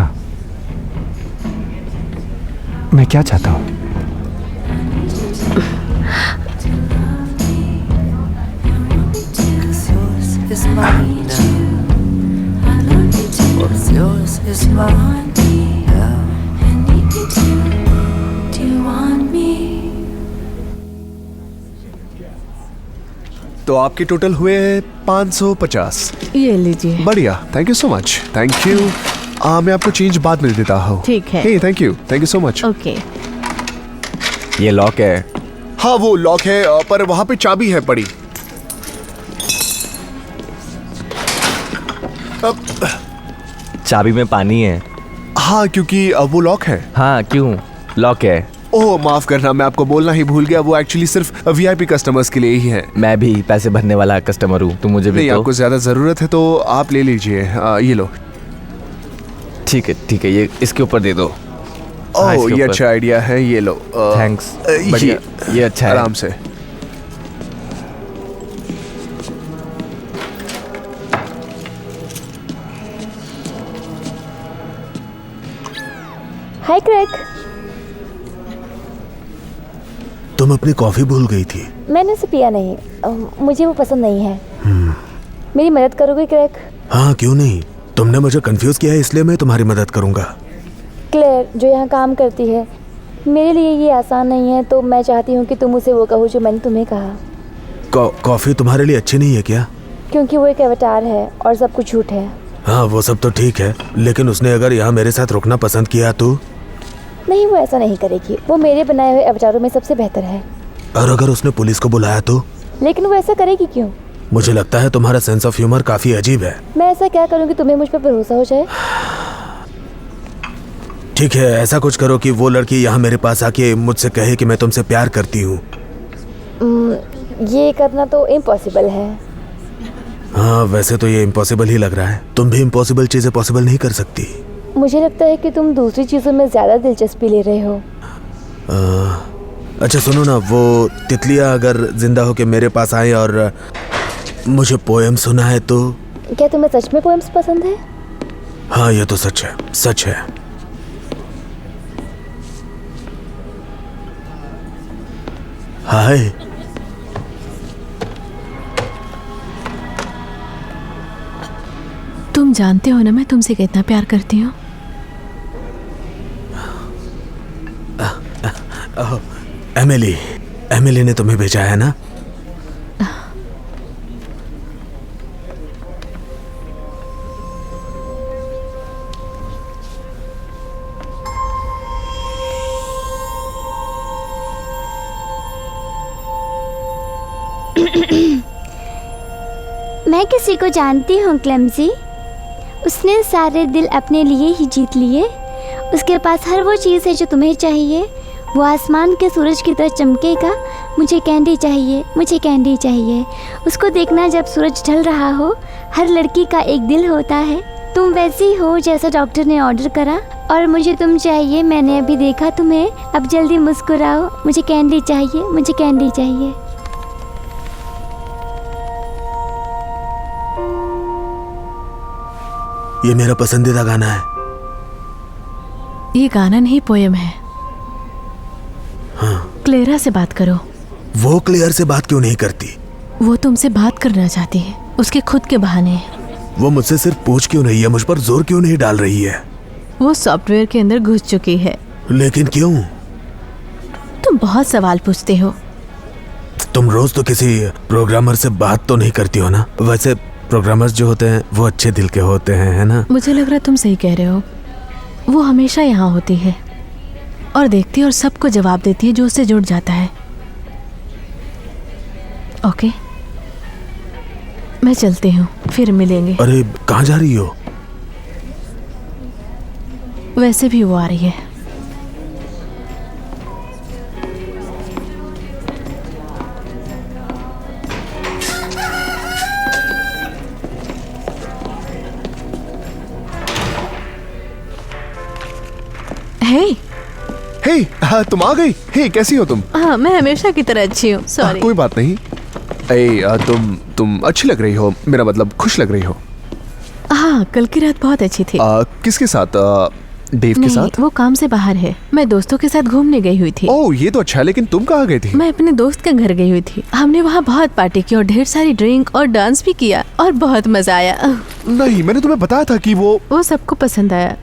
मैं क्या चाहता हूँ? Is mine now. What's yours is mine now. Do you want me? तो आपके टोटल हुए 550। ये लीजिए। बढ़िया, thank you so much. Thank you. मैं आपको चेंज बाद में देता हूँ। ठीक है। Thank you so much. Okay. ये लॉक है। हाँ, वो लॉक है, पर वहाँ पे चाबी है पड़ी। चाबी में पानी है। हाँ, क्योंकि वो लॉक है। हाँ, क्यों? लॉक है। ओह माफ करना, मैं आपको बोलना ही भूल गया, वो एक्चुअली सिर्फ वीआईपी कस्टमर्स के लिए ही है। मैं भी पैसे भरने वाला कस्टमर हूँ, तो मुझे भी नहीं, तो। आपको ज्यादा जरूरत है तो आप ले लीजिए। ये लो। ठीक है, ये इसके ऊपर दे दो। ओह, ये अच्छा आइडिया है, ये लो। थैंक्स। बढ़िया, ये अच्छा है। आराम से। हाय क्रैक। तुम अपनी कॉफी भूल गई थी। मैंने उसे पिया नहीं, मुझे वो पसंद नहीं है। मेरी मदद करोगे क्रैक? हाँ, क्यों नहीं। तुमने मुझे कंफ्यूज किया है, इसलिए मैं तुम्हारी मदद करूंगा। क्लेयर जो यहाँ काम करती है, मेरे लिए ये आसान नहीं है, तो मैं चाहती हूँ कि तुम उसे वो कहो जो मैंने तुम्हें कहा। कॉफी तुम्हारे लिए अच्छी नहीं है क्या? क्योंकि वो एक अवतार है और सब कुछ झूठ है। हाँ, वो सब तो ठीक है, लेकिन उसने अगर यहाँ मेरे साथ रुकना पसंद किया तो? नहीं, वो ऐसा नहीं करेगी। वो मेरे बनाए हुए अवतारों में सबसे बेहतर है। और अगर उसने पुलिस को बुलाया तो? लेकिन वो ऐसा करेगी क्यों? मुझे लगता है तुम्हारा सेंस ऑफ ह्यूमर काफी अजीब है। मैं ऐसा क्या करूँ कि तुम्हें मुझ पर भरोसा हो जाए? ठीक है, ऐसा कुछ करो कि वो लड़की यहाँ मेरे पास आके मुझसे कहे कि मैं तुमसे प्यार करती हूँ। ये करना तो इम्पॉसिबल है। हाँ, वैसे तो ये इम्पॉसिबल ही लग रहा है। तुम भी इम्पॉसिबल चीजें पॉसिबल नहीं कर सकती। मुझे लगता है कि तुम दूसरी चीजों में ज्यादा दिलचस्पी ले रहे हो। अच्छा सुनो ना, वो तितलियाँ अगर जिंदा होके मेरे पास आए और मुझे पोएम सुनाए तो? क्या तुम्हें सच में पोएम्स पसंद है? हाँ, ये तो सच है, सच है। हाय। तुम जानते हो ना मैं तुमसे कितना प्यार करती हूँ। एमिली ने तुम्हें भेजा है ना? मैं किसी को जानती हूँ क्लेमजी। उसने सारे दिल अपने लिए ही जीत लिए। उसके पास हर वो चीज़ है जो तुम्हें चाहिए। वो आसमान के सूरज की तरह चमकेगा। मुझे कैंडी चाहिए, मुझे कैंडी चाहिए। उसको देखना जब सूरज ढल रहा हो। हर लड़की का एक दिल होता है। तुम वैसी हो जैसा डॉक्टर ने ऑर्डर करा। और मुझे तुम चाहिए, मैंने अभी देखा तुम्हें। अब जल्दी मुस्कुराओ। मुझे कैंडी चाहिए, मुझे कैंडी चाहिए। ये मेरा पसंदीदा गाना है। ये गाना नहीं, पोएम है। हाँ। क्लेरा से बात करो। वो क्लियर से बात क्यों नहीं करती? वो तुमसे बात करना चाहती है, उसके खुद के बहाने। वो मुझसे सिर्फ पूछ क्यों नहीं है, मुझ पर जोर क्यों नहीं डाल रही है? वो सॉफ्टवेयर के अंदर घुस चुकी है। लेकिन क्यों? तुम बहुत सवाल पूछते हो। तुम रोज तो किसी प्रोग्रामर से बात तो नहीं करती हो ना? वैसे प्रोग्रामर्स जो होते हैं वो अच्छे दिल के होते हैं, है ना? मुझे लग रहा है तुम सही कह रहे हो। वो हमेशा यहाँ होती है और देखती है और सबको जवाब देती है जो उससे जुड़ जाता है। ओके, मैं चलती हूँ, फिर मिलेंगे। अरे कहाँ जा रही हो? वैसे भी वो आ रही है। हे, हाँ, तुम आ गई। हे, कैसी हो तुम? हाँ, मैं हमेशा की तरह अच्छी हूँ। सॉरी। कोई बात नहीं। तुम अच्छी लग रही हो, मेरा मतलब खुश लग रही हो। हाँ, कल की रात बहुत अच्छी थी। किसके साथ? डेव के नहीं, साथ? वो काम से बाहर है। मैं दोस्तों के साथ घूमने गई हुई थी। ओह, ये तो अच्छा है, लेकिन तुम कहाँ गई थी? मैं अपने दोस्त के घर गई हुई थी। हमने वहाँ बहुत पार्टी की और ढेर सारी ड्रिंक और डांस भी किया और बहुत मजा आया। नहीं, मैंने तुम्हें बताया था कि वो सबको पसंद आया।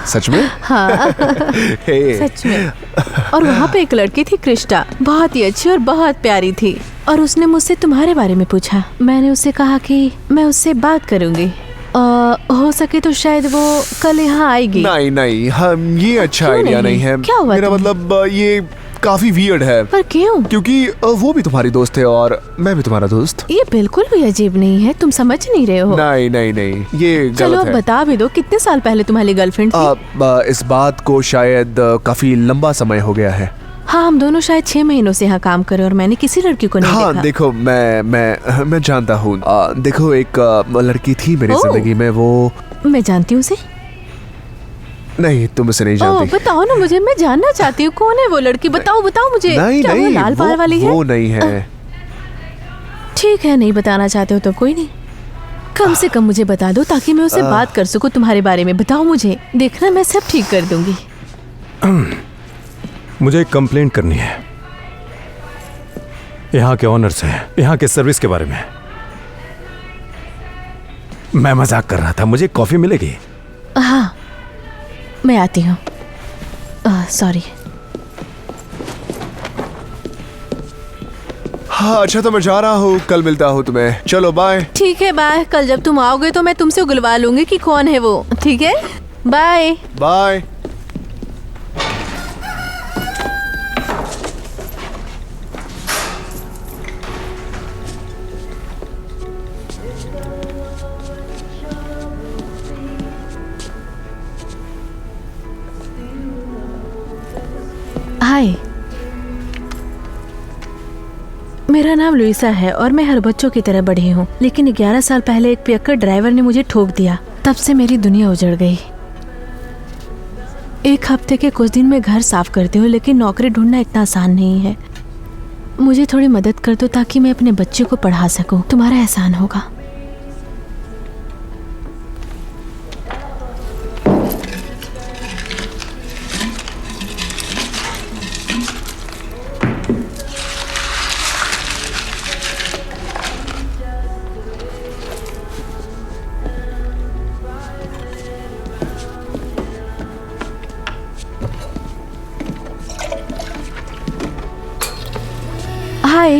सच में? हाँ। सच में। और वहाँ पे एक लड़की थी, कृष्णा, बहुत ही अच्छी और बहुत प्यारी थी। और उसने मुझसे तुम्हारे बारे में पूछा। मैंने उससे कहा कि मैं उससे बात करूंगी। हो सके तो शायद वो कल यहाँ आएगी। नहीं, हम ये अच्छा आइडिया नहीं है। क्या हुआ? मेरा मतलब ये काफी वियर्ड है। पर क्यों? क्योंकि वो भी तुम्हारी दोस्त है और मैं भी तुम्हारा दोस्त। ये बिल्कुल भी अजीब नहीं है, तुम समझ नहीं रहे हो। नहीं, ये चलो गलत है। बता भी दो, कितने साल पहले तुम्हारी गर्लफ्रेंड थी? इस बात को शायद काफी लंबा समय हो गया है। हाँ, हम दोनों शायद 6 महीनों से यहाँ काम कर रहे और मैंने किसी लड़की को नहीं देखा। देखो, मैं जानता हूँ। देखो, एक लड़की थी मेरी जिंदगी में। वो मैं जानती हूँ उसे। नहीं, तुम उसे नहीं जानती। बताओ ना मुझे, मैं जानना चाहती हूँ कौन है वो लड़की। बताओ मुझे। क्या वो लाल बाल वाली है? वो नहीं है। ठीक है, नहीं बताना चाहते हो तो कोई नहीं। कम से कम मुझे बता दो ताकि मैं उससे बात कर सकूँ तुम्हारे बारे में। बताओ मुझे, देखना मैं सब ठीक कर दूंगी। मुझे एक कंप्लेंट करनी है यहाँ के ऑनर से, यहाँ के सर्विस के बारे में। मैं मजाक कर रहा था। मुझे कॉफी मिलेगी? हाँ, मैं आती हूँ। सॉरी। हाँ, अच्छा, तो मैं जा रहा हूँ। कल मिलता हूँ तुम्हें। चलो, बाय। ठीक है, बाय। कल जब तुम आओगे तो मैं तुमसे उगलवा लूंगी कि कौन है वो। ठीक है, बाय बाय। हाय, मेरा नाम लुइसा है और मैं हर बच्चों की तरह बढ़ी हूँ। लेकिन 11 साल पहले एक पियक्कड़ ड्राइवर ने मुझे ठोक दिया। तब से मेरी दुनिया उजड़ गई। एक हफ्ते के कुछ दिन मैं घर साफ करती हूँ, लेकिन नौकरी ढूंढना इतना आसान नहीं है। मुझे थोड़ी मदद कर दो ताकि मैं अपने बच्चे को पढ़ा सकूँ। तुम्हारा एहसान होगा।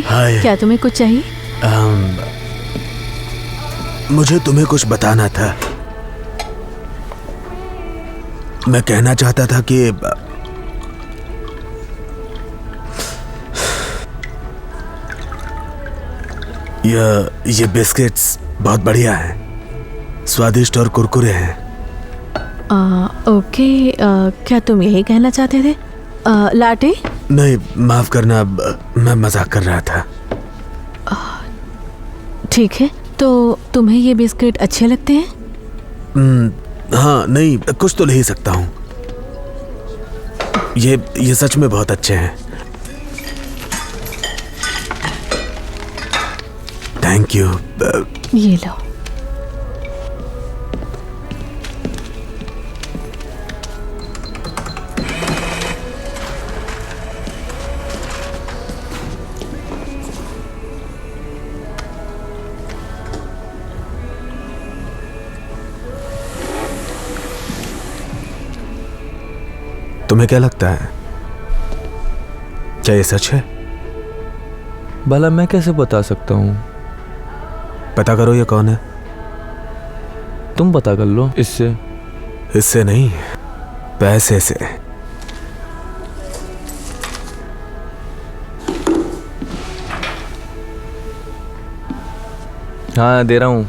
हाय, क्या तुम्हें कुछ चाहिए? मुझे तुम्हें कुछ बताना था। मैं कहना चाहता था कि ये बिस्किट्स बहुत बढ़िया हैं, स्वादिष्ट और कुरकुरे हैं। ओके, क्या तुम यही कहना चाहते थे? लाटे? नहीं, माफ करना, मैं मजाक कर रहा था। ठीक है, तो तुम्हें ये बिस्किट अच्छे लगते हैं? हाँ, नहीं, कुछ तो ले ही सकता हूँ। ये सच में बहुत अच्छे हैं। Thank you. ये लो। तुम्हें क्या लगता है, क्या ये सच है? भला मैं कैसे बता सकता हूँ? पता करो ये कौन है। तुम पता कर लो इससे। इससे नहीं, पैसे से। हाँ दे रहा हूँ।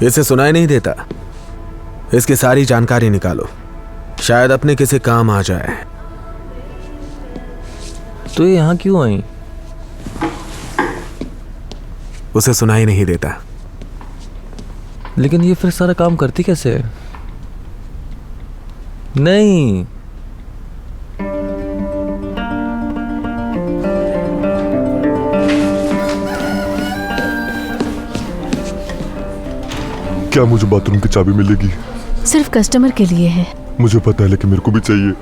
इसे सुनाई नहीं देता। इसकी सारी जानकारी निकालो, शायद अपने किसी काम आ जाए। तो ये यहाँ क्यों आई? उसे सुनाई नहीं देता। लेकिन ये फिर सारा काम करती कैसे है? नहीं, क्या मुझे बाथरूम की चाबी मिलेगी? सिर्फ कस्टमर के लिए है। मुझे पता है, लेकिन मेरे को भी चाहिए।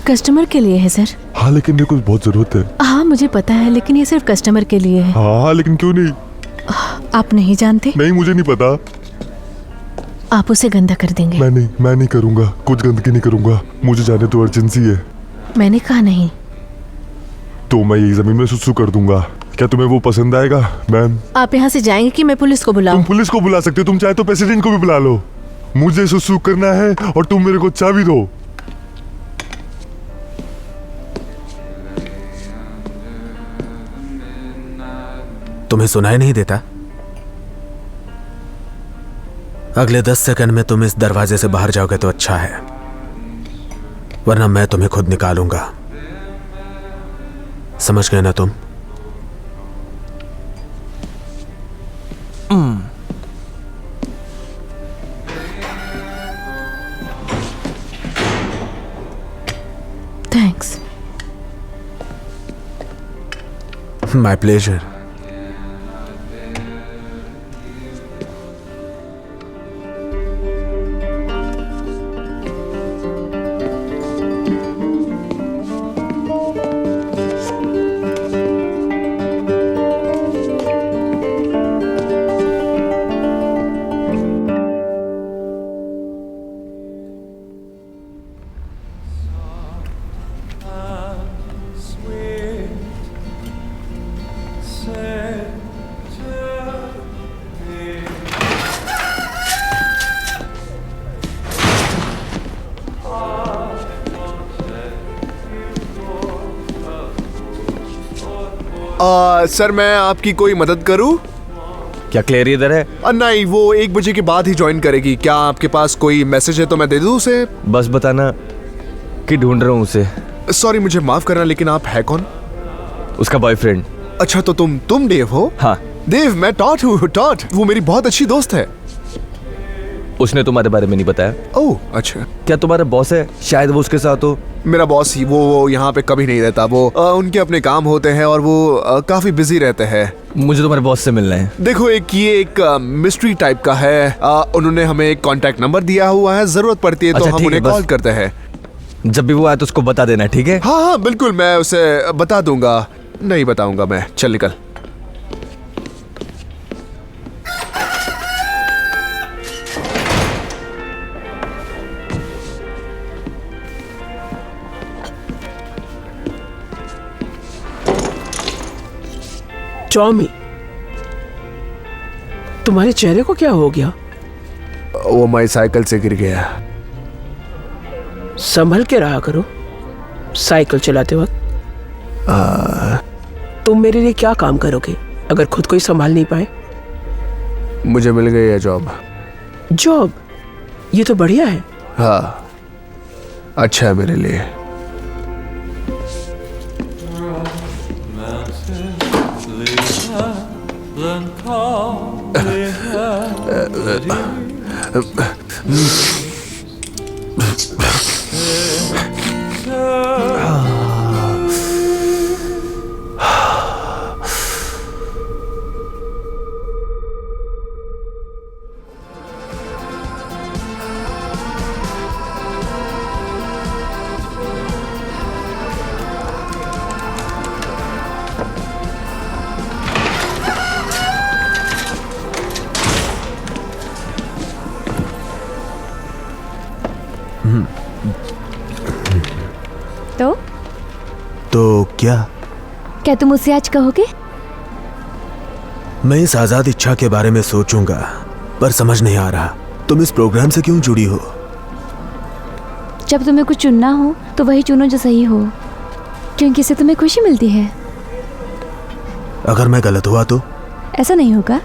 कस्टमर के लिए है सर। हाँ लेकिन मेरे को बहुत जरूरत है। हाँ मुझे पता है, लेकिन ये सिर्फ कस्टमर के लिए है। हाँ लेकिन क्यों नहीं? आप नहीं जानते? नहीं, मुझे नहीं पता। आप उसे गंदा कर देंगे। मैं नहीं करूंगा, कुछ गंदगी नहीं करूंगा। मुझे जाने तो अर्जेंसी है। मैंने कहा नहीं। तो मैं यही जमीन में सुसु कर दूंगा। क्या तुम्हें वो पसंद आएगा मैम? आप यहाँ से जाएंगे कि मैं पुलिस को बुलाऊं? तुम पुलिस को बुला सकते हो, तुम चाहे तो प्रेसिडेंट को भी बुला लो। मुझे सुसु करना है और तुम मेरे को चाबी दो। तुम्हें सुनाई नहीं देता? अगले 10 सेकंड में तुम इस दरवाजे से बाहर जाओगे तो अच्छा है, वरना मैं तुम्हें खुद निकालूंगा। समझ गए ना तुम? थैंक्स। My pleasure. सर मैं आपकी कोई मदद करूं? क्या क्लेरी इधर है? नहीं, वो 1 बजे के बाद ही ज्वाइन करेगी। क्या आपके पास कोई मैसेज है तो मैं दे दूं उसे? बस बताना कि ढूंढ रहा हूँ उसे। सॉरी, मुझे माफ करना, लेकिन आप है कौन? उसका बॉयफ्रेंड। अच्छा, तो तुम देव हो? हाँ। देव, मैं टॉट हूँ। टॉट वो मेरी बहुत अच्छी दोस्त है। उसने तुम्हारे बारे में नहीं बताया? ओह अच्छा। क्या तुम्हारा बॉस है? शायद वो उसके साथ हो। मेरा बॉस ही वो यहाँ पे कभी नहीं रहता। वो उनके अपने काम होते हैं और वो काफी बिजी रहते हैं। मुझे तुम्हारे बॉस से मिलना है। देखो, ये एक मिस्ट्री टाइप का है। उन्होंने हमें एक कांटेक्ट नंबर दिया हुआ है, जरूरत पड़ती है तो हम उन्हें कॉल करते हैं। जब भी वो आए तो उसको बता देना, ठीक है? हाँ बिल्कुल, मैं उसे बता दूंगा। नहीं बताऊंगा मैं। चल निकल। टॉमी, तुम्हारे चेहरे को क्या हो गया? वो माई साइकिल से गिर गया। संभल के रहा करो साइकिल चलाते वक्त। तुम मेरे लिए क्या काम करोगे अगर खुद को ही संभाल नहीं पाए? मुझे मिल गई है जॉब। जॉब? ये तो बढ़िया है। हाँ, अच्छा है मेरे लिए। तो क्या क्या तुम मुझसे आज कहोगे? मैं इस आजाद इच्छा के बारे में सोचूंगा, पर समझ नहीं आ रहा तुम इस प्रोग्राम से क्यों जुड़ी हो। जब तुम्हें कुछ चुनना हो तो वही चुनो जो सही हो, क्योंकि इससे तुम्हें खुशी मिलती है। अगर मैं गलत हुआ तो? ऐसा नहीं होगा।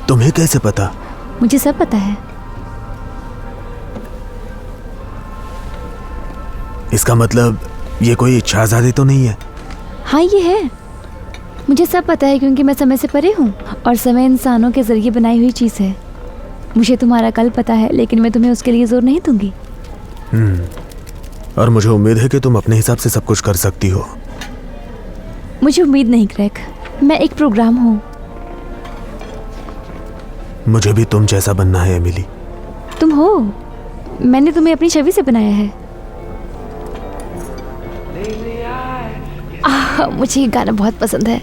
तुम्हें कैसे पता? मुझे सब पता है। इसका मतलब ये कोई इच्छा आजादी तो नहीं है? हाँ ये है। मुझे सब पता है क्योंकि मैं समय से परे हूँ और समय इंसानों के जरिए बनाई हुई चीज़ है। मुझे तुम्हारा कल पता है, लेकिन मैं तुम्हें उसके लिए जोर नहीं दूंगी। और मुझे उम्मीद है कि तुम अपने हिसाब से सब कुछ कर सकती हो। मुझे उम्मीद नहीं क्रैक, मैं एक प्रोग्राम हूँ। मुझे भी तुम जैसा बनना है एमिली। तुम हो। मैंने तुम्हें अपनी छवि से बनाया है। मुझे ये गाना बहुत पसंद है।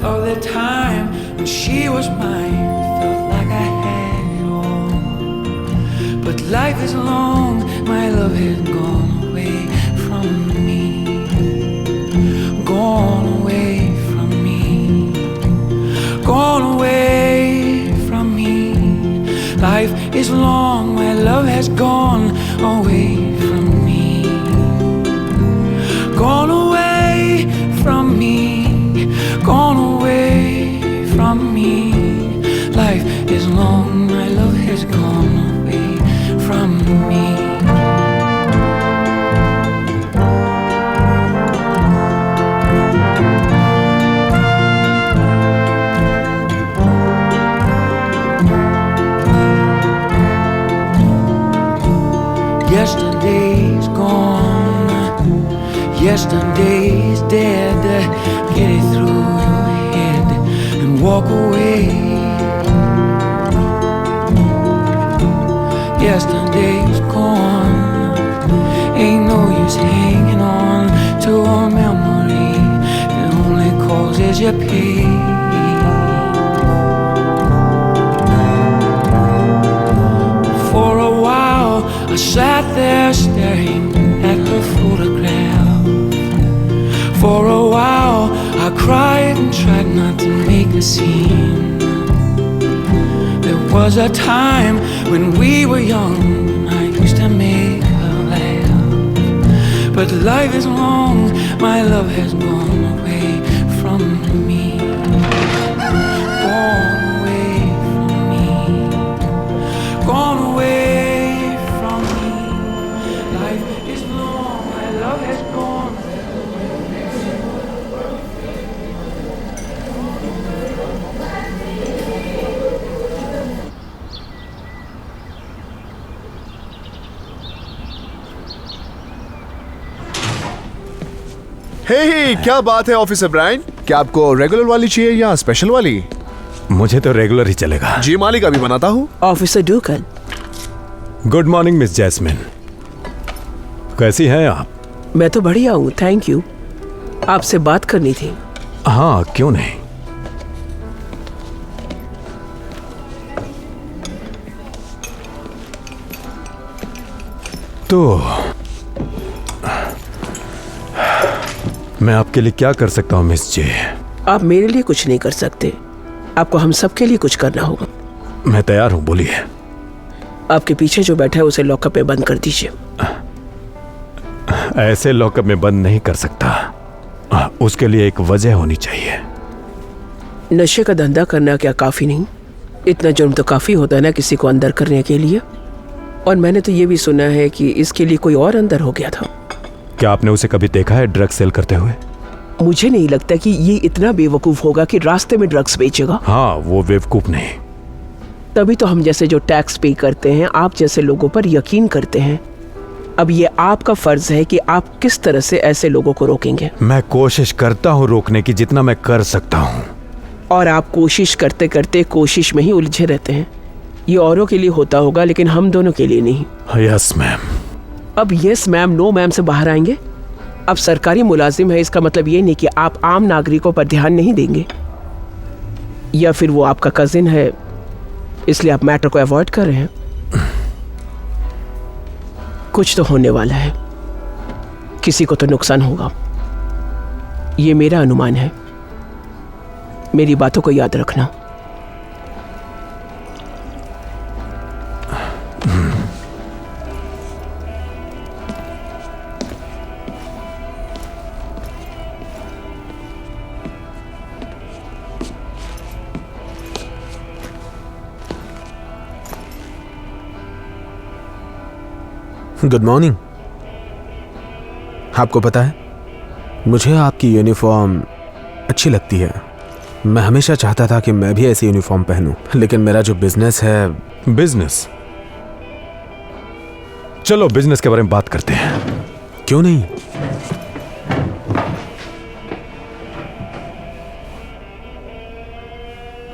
All the time when she was mine, felt like I had it all. But life is long, my love has gone away from me. Gone away from me. Gone away from me. Life is long, my love has gone away from me. Gone away from me. Gone away from me. Life is long, my love has gone away from me. Yesterday's gone, yesterday's dead. Get it through your head and walk away. Yesterday's gone, ain't no use hanging on to a memory that only causes you pain. For a while I sat there staring at her photograph. For a while I cried and tried not to make a scene. There was a time when we were young and I used to make her laugh. But life is long, my love has gone away from me. Gone away from me. Gone away from me. Life is long, my love has gone. हे क्या बात है officer Brian, क्या आपको regular वाली चाहिए या special वाली? मुझे तो रेगुलर ही चलेगा। जी मालिक, अभी बनाता हूँ। Officer Duncan. Good morning miss Jasmine, कैसी हैं आप? मैं तो बढ़िया हूँ, थैंक यू। आपसे बात करनी थी। हाँ क्यों नहीं। तो मैं आपके लिए क्या कर सकता हूँ मिस जे? आप मेरे लिए कुछ नहीं कर सकते, आपको हम सबके लिए कुछ करना होगा। मैं तैयार हूँ, बोलिए। आपके पीछे जो बैठा है उसे लॉकअप में बंद कर दीजिए। ऐसे लॉकअप में बंद नहीं कर सकता, उसके लिए एक वजह होनी चाहिए। नशे का धंधा करना क्या काफी नहीं? इतना जुर्म तो काफी होता है ना किसी को अंदर करने के लिए। और मैंने तो ये भी सुना है कि इसके लिए कोई और अंदर हो गया था। क्या आपने उसे कभी देखा है ड्रग सेल करते हुए? मुझे नहीं लगता कि ये इतना बेवकूफ होगा कि रास्ते में ड्रग्स बेचेगा। हाँ, वो बेवकूफ नहीं। तभी तो हम जैसे जो टैक्स पे करते हैं, आप जैसे लोगों पर यकीन करते हैं। अब ये आपका फर्ज है कि आप किस तरह से ऐसे लोगों को रोकेंगे। मैं कोशिश करता हूँ रोकने की, जितना मैं कर सकता हूँ। और आप कोशिश करते करते कोशिश में ही उलझे रहते हैं। ये औरों के लिए होता होगा, लेकिन हम दोनों के लिए नहीं। Yes ma'am. अब यस मैम नो मैम से बाहर आएंगे। अब सरकारी मुलाजिम है, इसका मतलब ये नहीं कि आप आम नागरिकों पर ध्यान नहीं देंगे। या फिर वो आपका कजिन है इसलिए आप मैटर को अवॉइड कर रहे हैं? कुछ तो होने वाला है, किसी को तो नुकसान होगा, ये मेरा अनुमान है। मेरी बातों को याद रखना। Good morning. आपको पता है, मुझे आपकी यूनिफॉर्म अच्छी लगती है। मैं हमेशा चाहता था कि मैं भी ऐसी यूनिफॉर्म पहनूं, लेकिन मेरा जो बिजनेस है। बिजनेस? चलो बिजनेस के बारे में बात करते हैं। क्यों नहीं?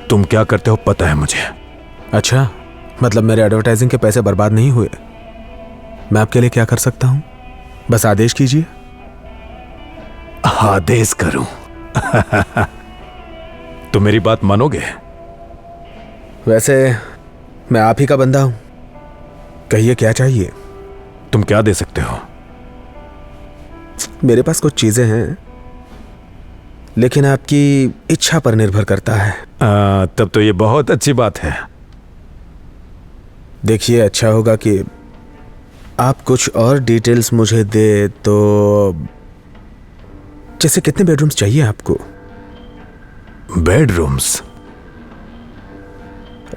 तुम क्या करते हो पता है मुझे। अच्छा, मतलब मेरे एडवर्टाइजिंग के पैसे बर्बाद नहीं हुए। मैं आपके लिए क्या कर सकता हूं? बस आदेश कीजिए। आदेश करूं? तो मेरी बात मानोगे? वैसे मैं आप ही का बंदा हूं, कहिए क्या चाहिए। तुम क्या दे सकते हो? मेरे पास कुछ चीजें हैं, लेकिन आपकी इच्छा पर निर्भर करता है। तब तो ये बहुत अच्छी बात है। देखिए, अच्छा होगा कि आप कुछ और डिटेल्स मुझे दे तो। जैसे कितने बेडरूम्स चाहिए आपको? बेडरूम्स?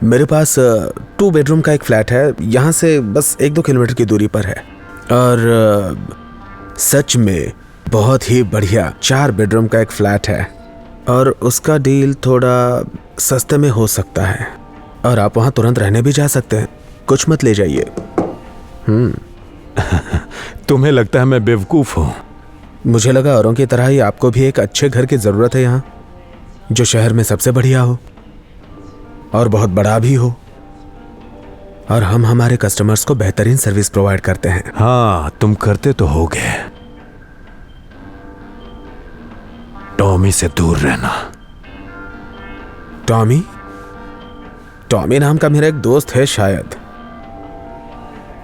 मेरे पास 2 बेडरूम का एक फ्लैट है, यहां से बस 1-2 किलोमीटर की दूरी पर है। और सच में बहुत ही बढ़िया 4 बेडरूम का एक फ्लैट है, और उसका डील थोड़ा सस्ते में हो सकता है, और आप वहां तुरंत रहने भी जा सकते हैं। कुछ मत ले जाइए। तुम्हें लगता है मैं बेवकूफ हूं? मुझे लगा औरों की तरह ही आपको भी एक अच्छे घर की जरूरत है यहाँ, जो शहर में सबसे बढ़िया हो और बहुत बड़ा भी हो। और हम हमारे कस्टमर्स को बेहतरीन सर्विस प्रोवाइड करते हैं। हाँ, तुम करते तो होगे। टॉमी से दूर रहना। टॉमी? टॉमी नाम का मेरा एक दोस्त है शायद।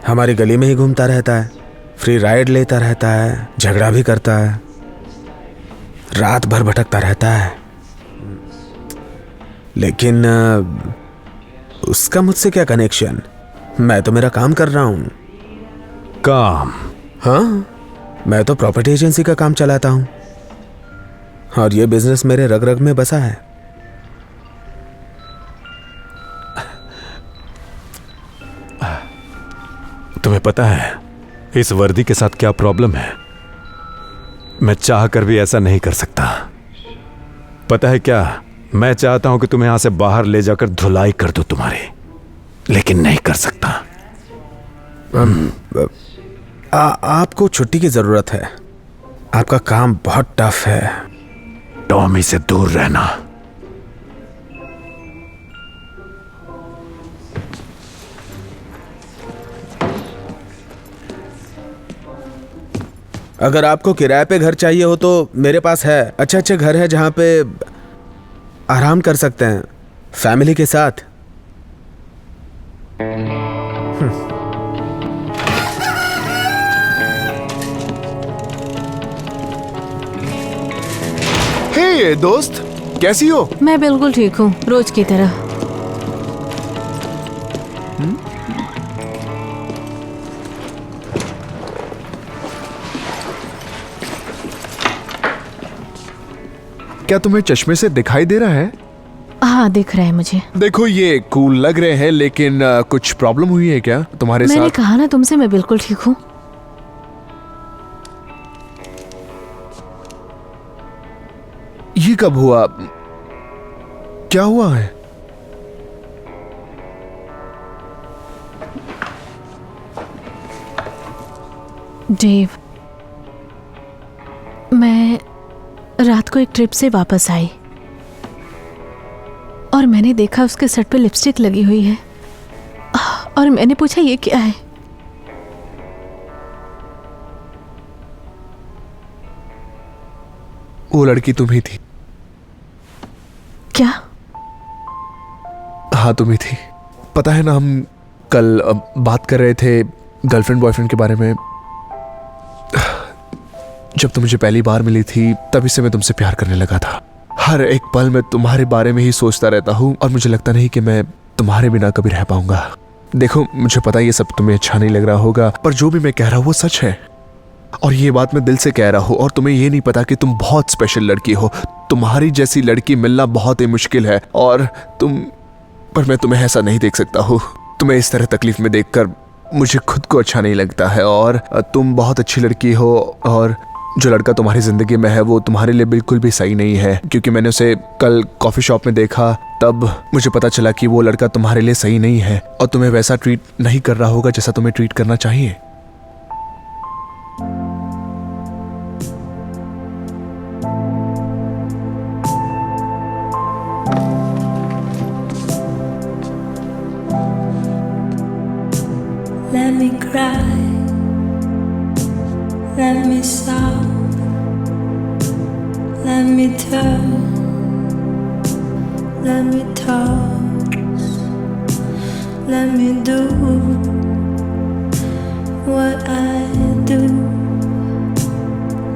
हमारी गली में ही घूमता रहता है, फ्री राइड लेता रहता है, झगड़ा भी करता है, रात भर भटकता रहता है। लेकिन उसका मुझसे क्या कनेक्शन? मैं तो मेरा काम कर रहा हूं। काम? हाँ, मैं तो प्रॉपर्टी एजेंसी का काम चलाता हूं, और ये बिजनेस मेरे रग रग में बसा है। तुम्हें पता है इस वर्दी के साथ क्या प्रॉब्लम है? मैं चाह कर भी ऐसा नहीं कर सकता। पता है क्या, मैं चाहता हूं कि तुम्हें यहां से बाहर ले जाकर धुलाई कर दूं तुम्हारी, लेकिन नहीं कर सकता। आपको छुट्टी की जरूरत है। आपका काम बहुत टफ है। टॉमी से दूर रहना। अगर आपको किराए पे घर चाहिए हो तो मेरे पास है। अच्छे अच्छे घर है जहां पे आराम कर सकते हैं फैमिली के साथ। हे दोस्त, कैसी हो? मैं बिल्कुल ठीक हूँ, रोज की तरह। क्या तुम्हें चश्मे से दिखाई दे रहा है? हाँ, दिख रहा है मुझे। देखो, ये कूल लग रहे हैं, लेकिन कुछ प्रॉब्लम हुई है क्या तुम्हारे साथ? मैंने कहा ना तुमसे, मैं बिल्कुल ठीक हूँ। ये कब हुआ? क्या हुआ है? डेव, मैं रात को एक ट्रिप से वापस आई और मैंने देखा उसके शर्ट पे लिपस्टिक लगी हुई है, और मैंने पूछा ये क्या है। वो लड़की तुम ही थी। क्या? हाँ तुम ही थी। पता है ना, हम कल बात कर रहे थे गर्लफ्रेंड बॉयफ्रेंड के बारे में। जब तुम मुझे पहली बार मिली थी तभी से मैं तुमसे प्यार करने लगा था। हर एक पल मैं तुम्हारे बारे में ही सोचता रहता हूँ और मुझे लगता नहीं कि मैं तुम्हारे बिना कभी रह पाऊंगा। देखो मुझे पता ये सब तुम्हें अच्छा नहीं लग रहा होगा, पर जो भी मैं कह रहा हूँ वो सच है और ये बात मैं दिल से कह रहा हूँ। और तुम्हें ये नहीं पता कि तुम बहुत स्पेशल लड़की हो। तुम्हारी जैसी लड़की मिलना बहुत ही मुश्किल है और पर मैं तुम्हें ऐसा नहीं देख सकता हूँ। तुम्हें इस तरह तकलीफ में देखकर मुझे खुद को अच्छा नहीं लगता है। और तुम बहुत अच्छी लड़की हो और जो लड़का तुम्हारी जिंदगी में है वो तुम्हारे लिए बिल्कुल भी सही नहीं है, क्योंकि मैंने उसे कल कॉफी शॉप में देखा। तब मुझे पता चला कि वो लड़का तुम्हारे लिए सही नहीं है और तुम्हें वैसा ट्रीट नहीं कर रहा होगा जैसा तुम्हें ट्रीट करना चाहिए। Let me cry, let me sob, let me turn, let me toss, let me do what I do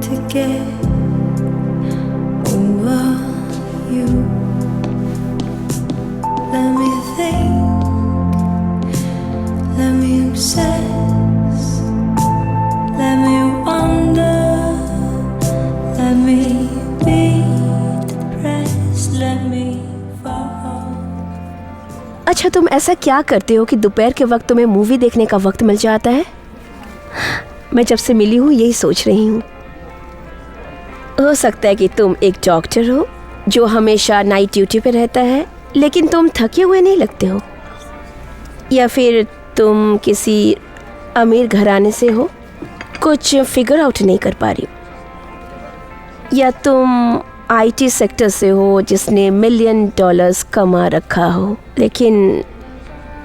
to get over you. Let me think, let me obsess, let me wonder, let me be depressed, let me fall. अच्छा, तुम ऐसा क्या करते हो कि दोपहर के वक्त तुम्हें मूवी देखने का वक्त मिल जाता है? मैं जब से मिली हूँ यही सोच रही हूँ। हो सकता है कि तुम एक डॉक्टर हो जो हमेशा नाइट ड्यूटी पे रहता है, लेकिन तुम थके हुए नहीं लगते हो। या फिर तुम किसी अमीर घराने से हो, कुछ फिगर आउट नहीं कर पा रही हो। या तुम आईटी सेक्टर से हो जिसने $1 मिलियन कमा रखा हो, लेकिन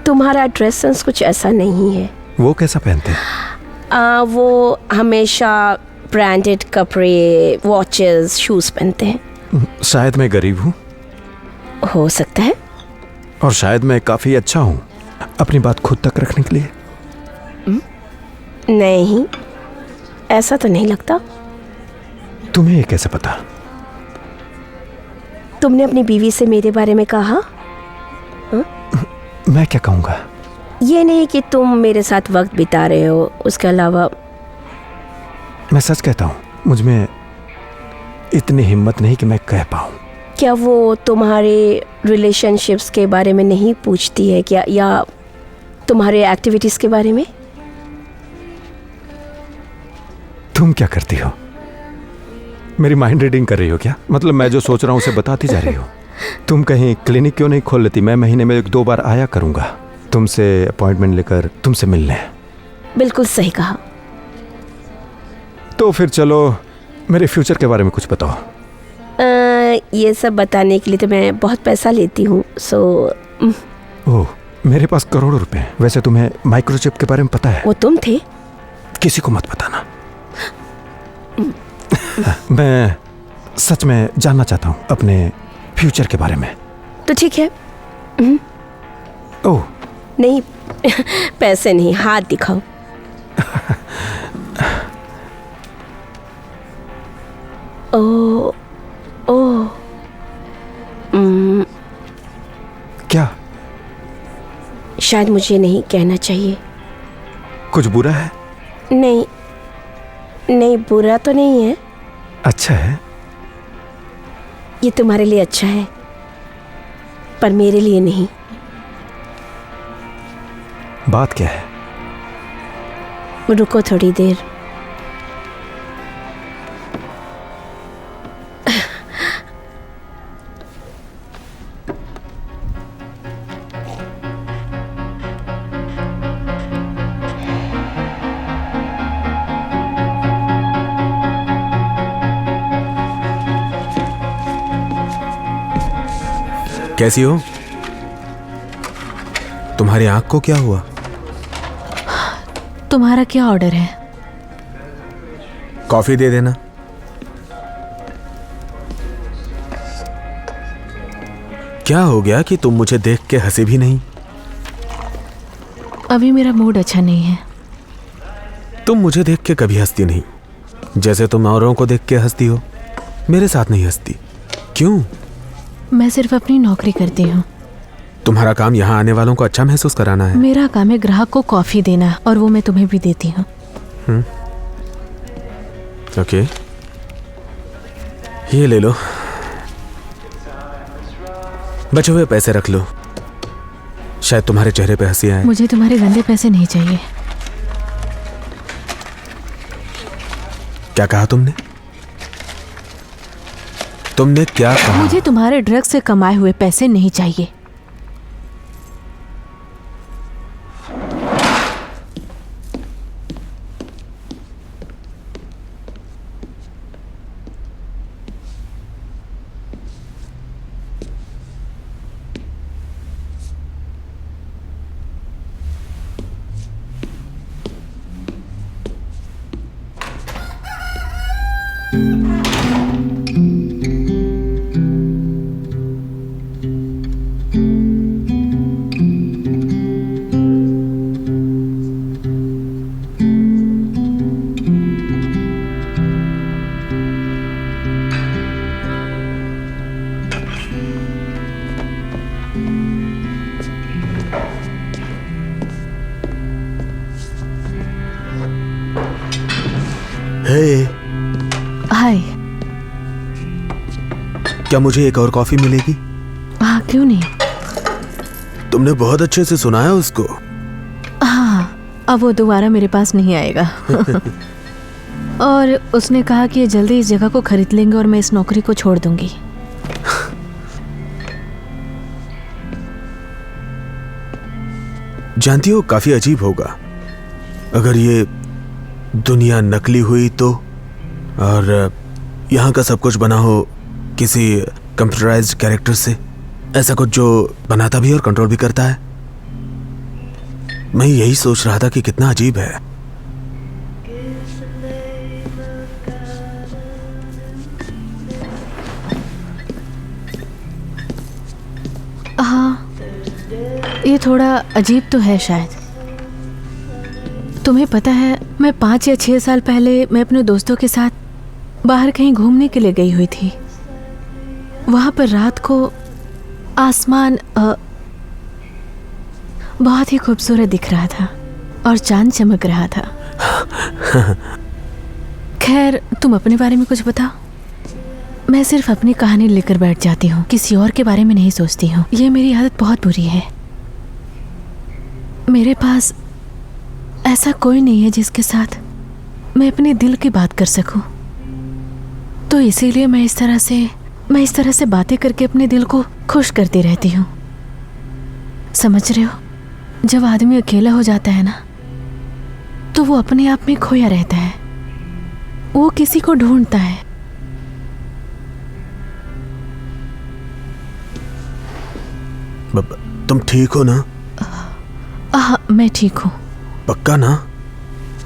तुम्हारा ड्रेस सेंस कुछ ऐसा नहीं है। वो कैसा पहनते हैं? वो हमेशा ब्रांडेड कपड़े, वॉचेस, शूज पहनते हैं। शायद मैं गरीब हूँ। हो सकता है। और शायद मैं काफी अच्छा हूँ अपनी बात खुद तक रखने के लिए। नहीं, ऐसा तो नहीं लगता। तुम्हें ये कैसे पता? तुमने अपनी बीवी से मेरे बारे में कहा? मैं क्या कहूँगा? ये नहीं कि तुम मेरे साथ वक्त बिता रहे हो, उसके अलावा। मैं सच कहता हूँ, मुझ में इतनी हिम्मत नहीं कि मैं कह पाऊँ। क्या वो तुम्हारे रिलेशनशिप्स के बारे में नहीं पूछती है क्या, या तुम्हारे एक्टिविटीज के बारे में? तुम क्या करती हो? मेरी माइंड रीडिंग कर रही हो क्या? मतलब मैं जो सोच रहा हूँ उसे बताती जा रही हो। तुम कहीं क्लिनिक क्यों नहीं खोल लेती? मैं महीने में 1-2 बार आया करूँगा तुमसे अपॉइंटमेंट लेकर तुमसे मिलने। बिल्कुल सही कहा। तो फिर चलो मेरे फ्यूचर के बारे में कुछ बताओ। ये सब बताने के लिए तो मैं बहुत पैसा लेती हूँ। ओह, मेरे पास करोड़ों रुपए हैं। वैसे तुम्हें माइक्रोचिप के बारे में पता है? वो तुम थे? किसी को मत बताना। मैं सच में जानना चाहता हूँ अपने फ्यूचर के बारे में। तो ठीक है। ओह नहीं, पैसे नहीं, हाथ दिखाओ। ओह, क्या? शायद मुझे नहीं कहना चाहिए। कुछ बुरा है? नहीं नहीं, बुरा तो नहीं है। अच्छा है। ये तुम्हारे लिए अच्छा है, पर मेरे लिए नहीं। बात क्या है? रुको थोड़ी देर। कैसी हो? तुम्हारी आंख को क्या हुआ? तुम्हारा क्या ऑर्डर है? कॉफी दे देना। क्या हो गया कि तुम मुझे देख के हंसी भी नहीं? अभी मेरा मूड अच्छा नहीं है। तुम मुझे देख के कभी हंसती नहीं, जैसे तुम औरों को देख के हंसती हो। मेरे साथ नहीं हंसती, क्यों? मैं सिर्फ अपनी नौकरी करती हूँ। तुम्हारा काम यहाँ आने वालों को अच्छा महसूस कराना है। मेरा काम है ग्राहक को कॉफी देना, और वो मैं तुम्हें भी देती हूँ। ओके, ये ले लो, बचे हुए पैसे रख लो, शायद तुम्हारे चेहरे पे हंसी आए। मुझे तुम्हारे गंदे पैसे नहीं चाहिए। क्या कहा तुमने? तुमने क्या कहा? मुझे तुम्हारे ड्रग्स से कमाए हुए पैसे नहीं चाहिए। हाय। क्या मुझे एक और कॉफी मिलेगी? हाँ, क्यों नहीं। तुमने बहुत अच्छे से सुनाया उसको। हाँ, अब वो दोबारा मेरे पास नहीं आएगा। और उसने कहा कि ये जल्दी इस जगह को खरीद लेंगे और मैं इस नौकरी को छोड़ दूंगी। जानती हो, काफी अजीब होगा अगर ये दुनिया नकली हुई तो, और यहाँ का सब कुछ बना हो किसी कंप्यूटराइज्ड कैरेक्टर से, ऐसा कुछ जो बनाता भी और कंट्रोल भी करता है। मैं यही सोच रहा था कि कितना अजीब है। हाँ, ये थोड़ा अजीब तो है शायद। तुम्हें पता है, मैं 5 या 6 साल पहले मैं अपने दोस्तों के साथ बाहर कहीं घूमने के लिए गई हुई थी। वहां पर रात को आसमान बहुत ही खूबसूरत दिख रहा था और चांद चमक रहा था। खैर, तुम अपने बारे में कुछ बताओ। मैं सिर्फ अपनी कहानी लेकर बैठ जाती हूँ, किसी और के बारे में नहीं सोचती हूँ। ये मेरी आदत बहुत बुरी है। मेरे पास ऐसा कोई नहीं है जिसके साथ मैं अपने दिल की बात कर सकूं। तो इसीलिए मैं इस तरह से बातें करके अपने दिल को खुश करती रहती हूँ। समझ रहे हो, जब आदमी अकेला हो जाता है ना, तो वो अपने आप में खोया रहता है। वो किसी को ढूंढता है। तुम ठीक हो ना? हाँ, मैं ठीक हूँ। पक्का ना?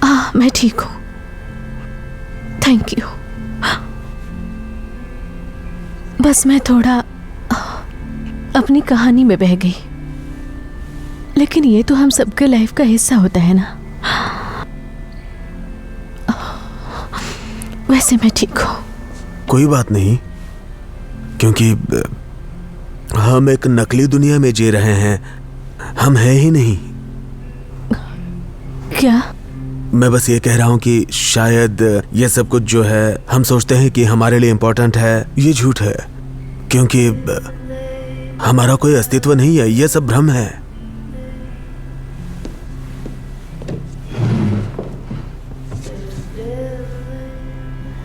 हाँ, मैं ठीक हूँ। Thank you. बस मैं थोड़ा अपनी कहानी में बह गई, लेकिन ये तो हम सबके लाइफ का हिस्सा होता है ना। वैसे मैं ठीक हूँ। कोई बात नहीं, क्योंकि हम एक नकली दुनिया में जी रहे हैं, हम हैं ही नहीं। क्या? मैं बस ये कह रहा हूँ कि शायद ये सब कुछ जो है हम सोचते हैं कि हमारे लिए इम्पोर्टेंट है, ये झूठ है, क्योंकि हमारा कोई अस्तित्व नहीं है। ये सब भ्रम है।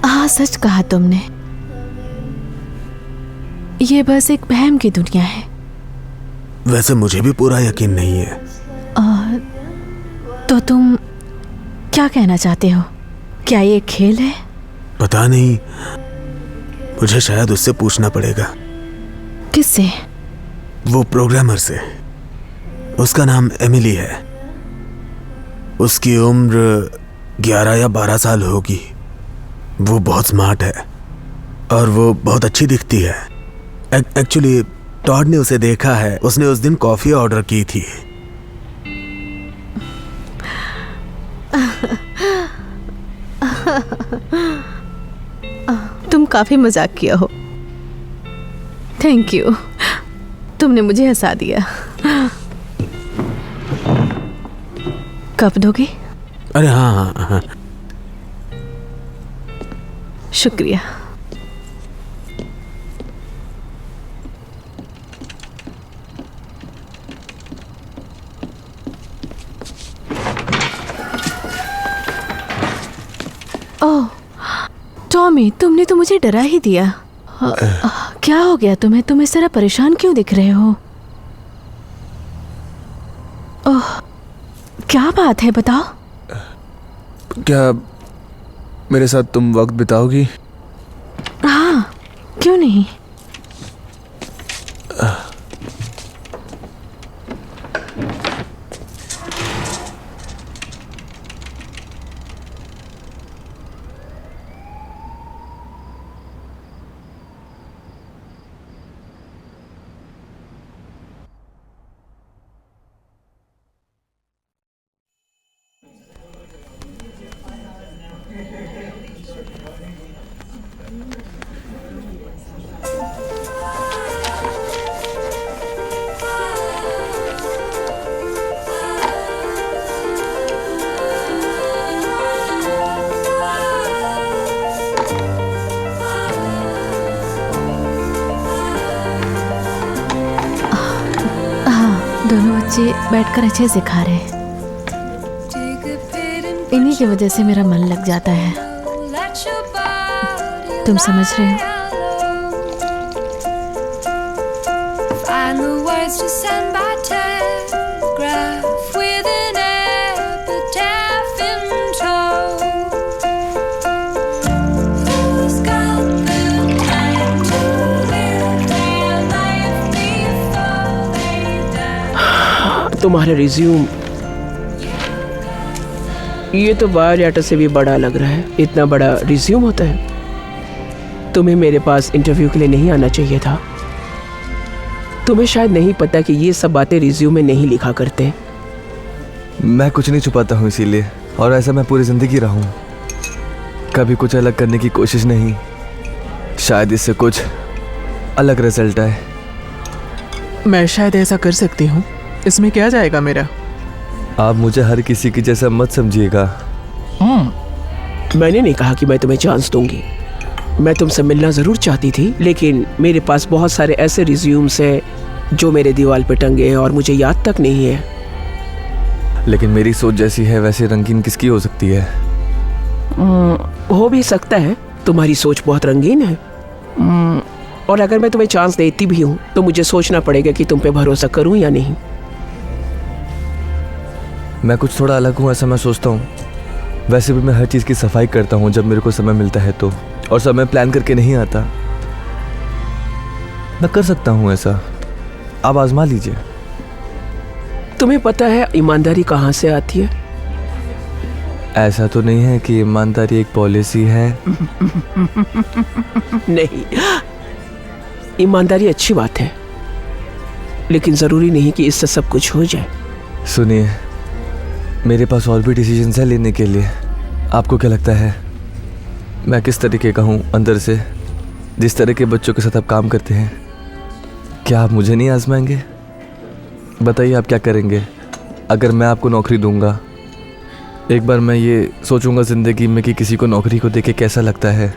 हाँ, सच कहा तुमने। ये बस एक वहम की दुनिया है। वैसे मुझे भी पूरा यकीन नहीं है। तो तुम क्या कहना चाहते हो? क्या ये खेल है? पता नहीं, मुझे शायद उससे पूछना पड़ेगा। किससे? वो प्रोग्रामर से। उसका नाम एमिली है। उसकी उम्र 11 या 12 साल होगी। वो बहुत स्मार्ट है और वो बहुत अच्छी दिखती है। एक्चुअली टॉड ने उसे देखा है, उसने उस दिन कॉफी ऑर्डर की थी। तुम काफी मजाक किया हो। थैंक यू, तुमने मुझे हंसा दिया। कब दोगे? अरे हाँ हाँ हाँ। शुक्रिया। ओह टॉमी, तुमने तो मुझे डरा ही दिया। क्या हो गया तुम्हें? तुम इस तरह परेशान क्यों दिख रहे हो? ओह, क्या बात है, बताओ। क्या मेरे साथ तुम वक्त बिताओगी? हाँ, क्यों नहीं। दोनों बच्चे बैठकर अच्छे से खा रहे हैं। इन्हीं की वजह से मेरा मन लग जाता है। तुम समझ रहे हो? तुम्हारा रिज्यूम ये तो बायोडाटा से भी बड़ा लग रहा है। इतना बड़ा रिज्यूम होता है? तुम्हें मेरे पास इंटरव्यू के लिए नहीं आना चाहिए था। तुम्हें शायद नहीं पता कि ये सब बातें रिज्यूम में नहीं लिखा करते। मैं कुछ नहीं छुपाता हूँ इसीलिए, और ऐसा मैं पूरी जिंदगी रहा हूँ। कभी कुछ अलग करने की कोशिश नहीं। शायद इससे कुछ अलग रिजल्ट आए। मैं शायद ऐसा कर सकती हूँ, इसमें क्या जाएगा मेरा? आप मुझे हर किसी की जैसा मत समझिएगा। मैंने नहीं कहा कि मैं तुम्हें चांस दूंगी। मैं तुमसे मिलना ज़रूर चाहती थी, लेकिन मेरे पास बहुत सारे ऐसे रिज्यूम्स हैं जो मेरे दीवार पे टंगे हैं और मुझे याद तक नहीं है। लेकिन मेरी सोच जैसी है वैसे रंगीन किसकी हो सकती है? हो भी सकता है, तुम्हारी सोच बहुत रंगीन है। और अगर मैं तुम्हें चांस देती भी हूँ तो मुझे सोचना पड़ेगा कि तुम पे भरोसा करूँ या नहीं। मैं कुछ थोड़ा अलग हूँ ऐसा मैं सोचता हूँ। वैसे भी मैं हर चीज़ की सफाई करता हूँ जब मेरे को समय मिलता है तो, और समय प्लान करके नहीं आता। मैं कर सकता हूँ ऐसा, आप आजमा लीजिए। तुम्हें पता है ईमानदारी कहाँ से आती है? ऐसा तो नहीं है कि ईमानदारी एक पॉलिसी है? नहीं, ईमानदारी अच्छी बात है, लेकिन ज़रूरी नहीं कि इससे सब कुछ हो जाए। सुनिए, मेरे पास और भी डिसीजंस है लेने के लिए। आपको क्या लगता है मैं किस तरीके का हूँ अंदर से? जिस तरह के बच्चों के साथ आप काम करते हैं, क्या आप मुझे नहीं आजमाएंगे? बताइए आप क्या करेंगे अगर मैं आपको नौकरी दूंगा? एक बार मैं ये सोचूंगा ज़िंदगी में कि किसी को नौकरी को देके कैसा लगता है।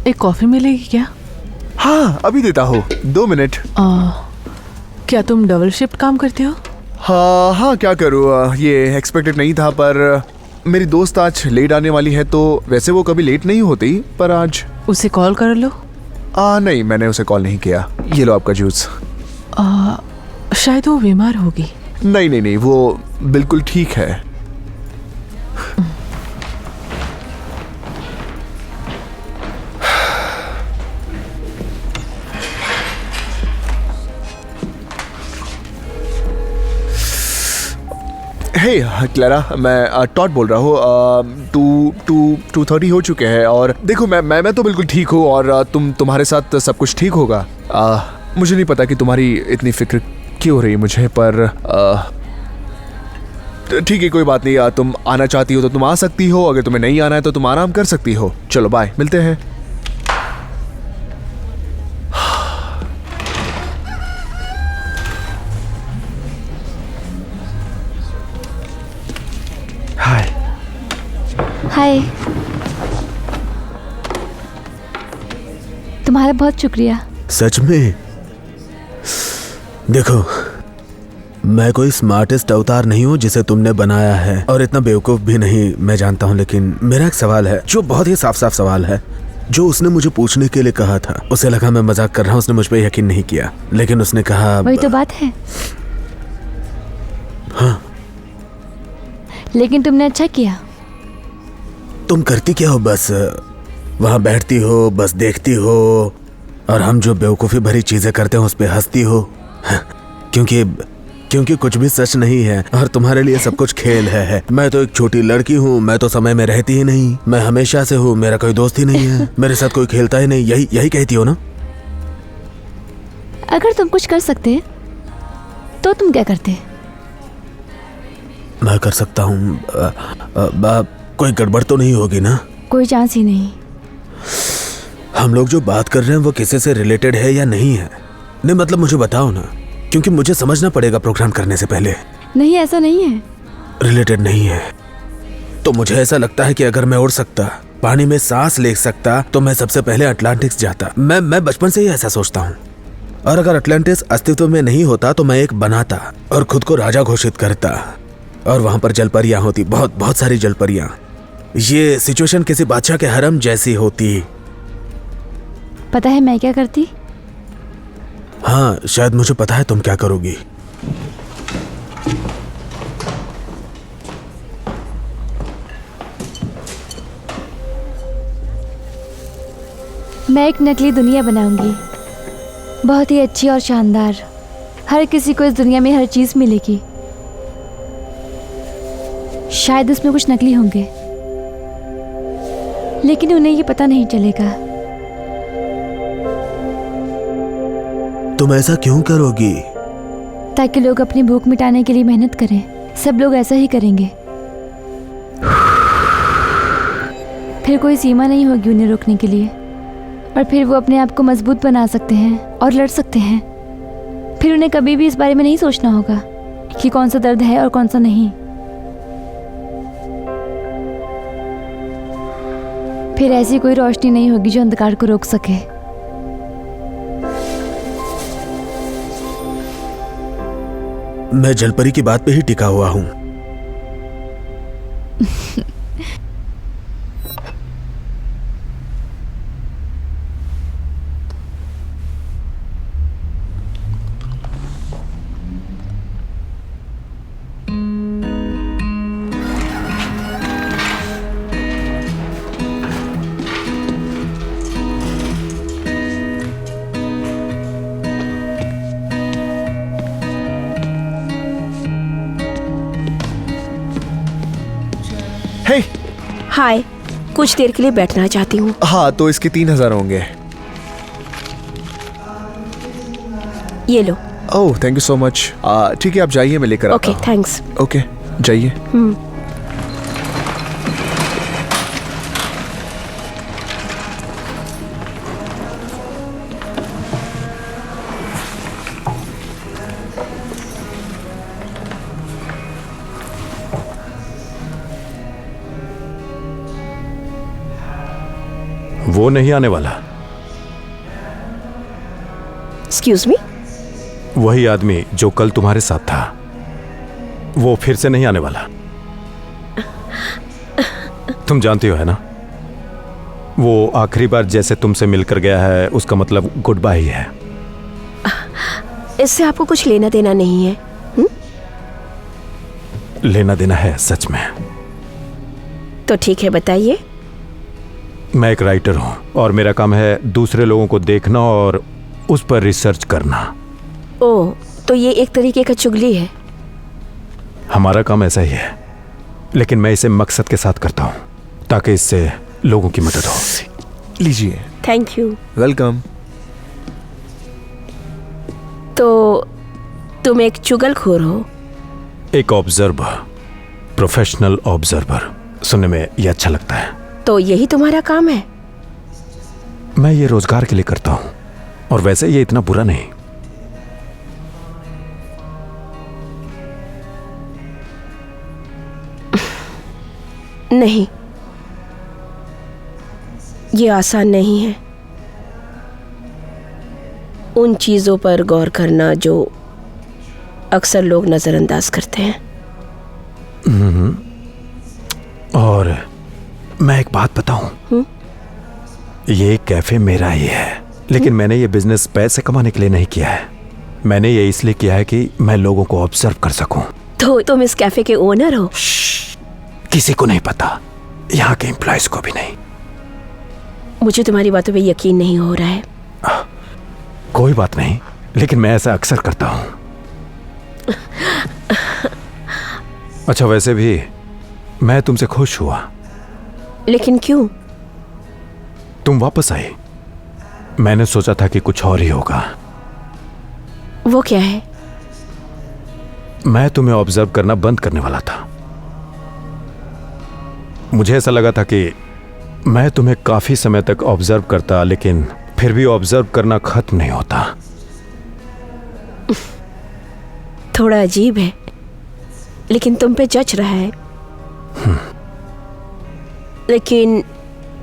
एक कॉफी मिलेगी क्या? हाँ, अभी देता हूँ, 2 मिनट। क्या तुम डबल शिफ्ट काम करते हो? हाँ हाँ, क्या करूँ, ये एक्सपेक्टेड नहीं था, पर मेरी दोस्त आज लेट आने वाली है। तो वैसे वो कभी लेट नहीं होती, पर आज उसे कॉल कर लो। नहीं, मैंने उसे कॉल नहीं किया। ये लो आपका जूस। शायद वो बीमार होगी। नहीं नहीं नहीं, वो बिल्कुल ठीक है। हे क्लारा, मैं टॉड बोल रहा हूँ। 2:30 हो चुके हैं और देखो मैं तो बिल्कुल ठीक हूँ और तुम्हारे साथ सब कुछ ठीक होगा। मुझे नहीं पता कि तुम्हारी इतनी फिक्र क्यों हो रही है मुझे, पर ठीक है, कोई बात नहीं। तुम आना चाहती हो तो तुम आ सकती हो, अगर तुम्हें नहीं आना है तो तुम आराम कर सकती हो। चलो बाय, मिलते हैं। हाय। हाय। तुम्हारा बहुत शुक्रिया। सच में? देखो, मैं कोई स्मार्टेस्ट अवतार नहीं हूँ जिसे तुमने बनाया है, और इतना बेवकूफ भी नहीं, मैं जानता हूँ। लेकिन मेरा एक सवाल है जो बहुत ही साफ साफ सवाल है, जो उसने मुझे पूछने के लिए कहा था। उसे लगा मैं मजाक कर रहा हूँ, उसने मुझ पर यकीन नहीं किया, लेकिन उसने कहा। वही तो बात है। हाँ, लेकिन तुमने अच्छा किया। तुम करती क्या हो? बस वहां बैठती हो, बस देखती हो, और हम जो बेवकूफ़ी भरी चीजें करते हैं उस पर हंसती हो। क्योंकि कुछ भी सच नहीं है और तुम्हारे लिए सब कुछ खेल है। मैं तो एक छोटी लड़की हूँ, मैं तो समय में रहती ही नहीं, मैं हमेशा से हूँ, मेरा कोई दोस्त ही नहीं है, मेरे साथ कोई खेलता ही नहीं। यही कहती हो ना? अगर तुम कुछ कर सकते तो तुम क्या करते? मैं कर सकता हूँ। कोई गड़बड़ तो नहीं होगी ना? कोई चांस ही नहीं। हम लोग जो बात कर रहे हैं वो किसी से रिलेटेड है या नहीं है? नहीं, मतलब मुझे बताओ ना, क्योंकि मुझे समझना पड़ेगा प्रोग्राम करने से पहले। नहीं, ऐसा नहीं है। रिलेटेड नहीं है तो मुझे ऐसा लगता है कि अगर मैं उड़ सकता, पानी में सांस ले सकता, तो मैं सबसे पहले अटलांटिक्स जाता। मैं बचपन से ही ऐसा सोचता हूँ। और अगर अटलांटिस अस्तित्व में नहीं होता तो मैं एक बनाता और खुद को राजा घोषित करता, और वहां पर जलपरियां होती, बहुत सारी जलपरियां। ये सिचुएशन किसी बादशाह के हरम जैसी होती। पता है मैं क्या करती? हाँ, शायद मुझे पता है तुम क्या करोगी। मैं एक नकली दुनिया बनाऊंगी, बहुत ही अच्छी और शानदार। हर किसी को इस दुनिया में हर चीज मिलेगी। शायद उसमें कुछ नकली होंगे, लेकिन उन्हें ये पता नहीं चलेगा। तुम ऐसा क्यों करोगी? ताकि लोग अपनी भूख मिटाने के लिए मेहनत करें। सब लोग ऐसा ही करेंगे, फिर कोई सीमा नहीं होगी उन्हें रोकने के लिए, और फिर वो अपने आप को मजबूत बना सकते हैं और लड़ सकते हैं। फिर उन्हें कभी भी इस बारे में नहीं सोचना होगा कि कौन सा दर्द है और कौन सा नहीं। फिर ऐसी कोई रोशनी नहीं होगी जो अंधकार को रोक सके। मैं जलपरी की बात पे ही टिका हुआ हूं। हाय, कुछ देर के लिए बैठना चाहती हूँ। हाँ, तो इसके 3000 होंगे। ये लो। ओह, थैंक यू सो मच। ठीक है, आप जाइए, मैं लेकर आता हूँ। Okay, thanks. ओके, जाइए। वो नहीं आने वाला। Excuse me? वही आदमी जो कल तुम्हारे साथ था, वो फिर से नहीं आने वाला। तुम जानती हो, है ना? वो आखिरी बार जैसे तुमसे मिलकर गया है, उसका मतलब गुड बाय ही है। इससे आपको कुछ लेना देना नहीं है? लेना देना है, सच में। तो ठीक है, बताइए। मैं एक राइटर हूं और मेरा काम है दूसरे लोगों को देखना और उस पर रिसर्च करना। ओह, तो ये एक तरीके का चुगली है। हमारा काम ऐसा ही है, लेकिन मैं इसे मकसद के साथ करता हूं ताकि इससे लोगों की मदद हो। लीजिए। Thank you. वेलकम। तो तुम एक चुगलखोर हो? एक ऑब्जर्वर, प्रोफेशनल ऑब्जर्वर। सुनने में ये अच्छा लगता है। तो यही तुम्हारा काम है? मैं ये रोजगार के लिए करता हूं, और वैसे ये इतना बुरा नहीं। नहीं, ये आसान नहीं है। उन चीजों पर गौर करना जो अक्सर लोग नजरअंदाज करते हैं। और मैं एक बात बताऊं, ये कैफे मेरा ही है, लेकिन मैंने ये बिजनेस पैसे कमाने के लिए नहीं किया है। मैंने ये इसलिए किया है कि मैं लोगों को ऑब्जर्व कर सकूं। तो तुम इस कैफे के ओनर हो? किसी को नहीं पता, यहाँ के एम्प्लॉयज को भी नहीं। मुझे तुम्हारी बातों पे यकीन नहीं हो रहा है। कोई बात नहीं, लेकिन मैं ऐसा अक्सर करता हूं। अच्छा, वैसे भी मैं तुमसे खुश हुआ। लेकिन क्यों? तुम वापस आई। मैंने सोचा था कि कुछ और ही होगा। वो क्या है? मैं तुम्हें ऑब्जर्व करना बंद करने वाला था। मुझे ऐसा लगा था कि मैं तुम्हें काफी समय तक ऑब्जर्व करता, लेकिन फिर भी ऑब्जर्व करना खत्म नहीं होता। थोड़ा अजीब है, लेकिन तुम पे जच रहा है। लेकिन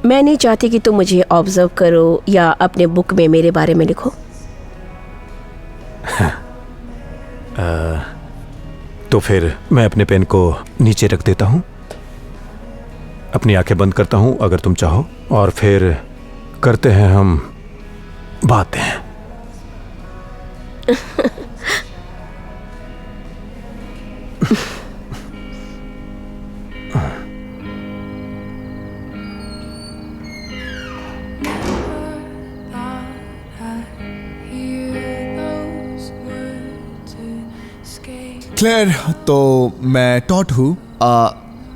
मैं नहीं चाहती कि तुम मुझे ऑब्जर्व करो या अपने बुक में मेरे बारे में लिखो। तो फिर मैं अपने पेन को नीचे रख देता हूं, अपनी आंखें बंद करता हूं अगर तुम चाहो, और फिर करते हैं हम बातें। क्लेयर, तो मैं टॉट हूँ।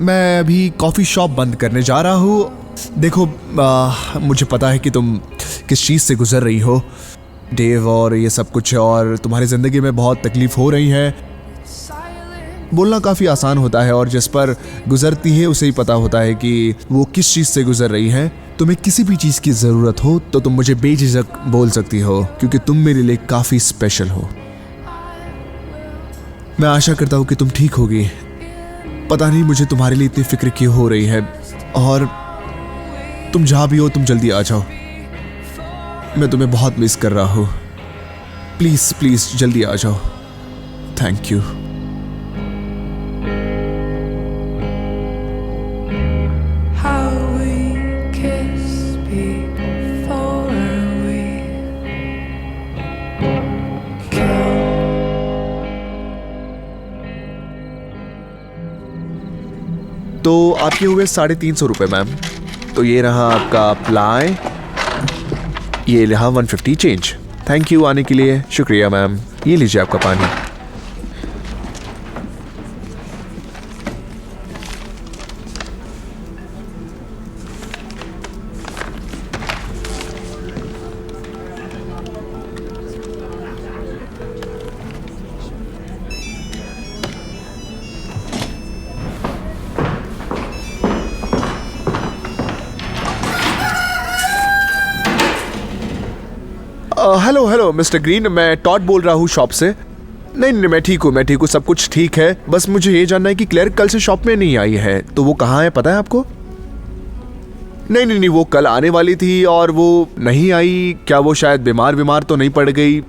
मैं अभी कॉफ़ी शॉप बंद करने जा रहा हूँ। देखो, मुझे पता है कि तुम किस चीज़ से गुजर रही हो, डेव, और ये सब कुछ, और तुम्हारी ज़िंदगी में बहुत तकलीफ़ हो रही है। बोलना काफ़ी आसान होता है, और जिस पर गुजरती है उसे ही पता होता है कि वो किस चीज़ से गुजर रही है। तुम्हें किसी भी चीज़ की ज़रूरत हो तो तुम मुझे बेझिझक बोल सकती हो, क्योंकि तुम मेरे लिए काफ़ी स्पेशल हो। मैं आशा करता हूँ कि तुम ठीक होगी। पता नहीं मुझे तुम्हारे लिए इतनी फिक्र क्यों हो रही है, और तुम जहाँ भी हो तुम जल्दी आ जाओ। मैं तुम्हें बहुत मिस कर रहा हूँ। प्लीज़ प्लीज़ जल्दी आ जाओ। Thank you. तो आपके हुए 350 रुपये मैम। तो ये रहा आपका अप्लाई, ये रहा 150 चेंज। थैंक यू आने के लिए, शुक्रिया मैम। ये लीजिए आपका पानी। हेलो हेलो मिस्टर ग्रीन, मैं टॉड बोल रहा हूँ शॉप से। नहीं नहीं, मैं ठीक हूँ, सब कुछ ठीक है। बस मुझे ये जानना है कि क्लेयर कल से शॉप में नहीं आई है, तो वो कहाँ है, पता है आपको? नहीं नहीं नहीं, वो कल आने वाली थी और वो नहीं आई। क्या वो शायद बीमार तो नहीं पड़ गई?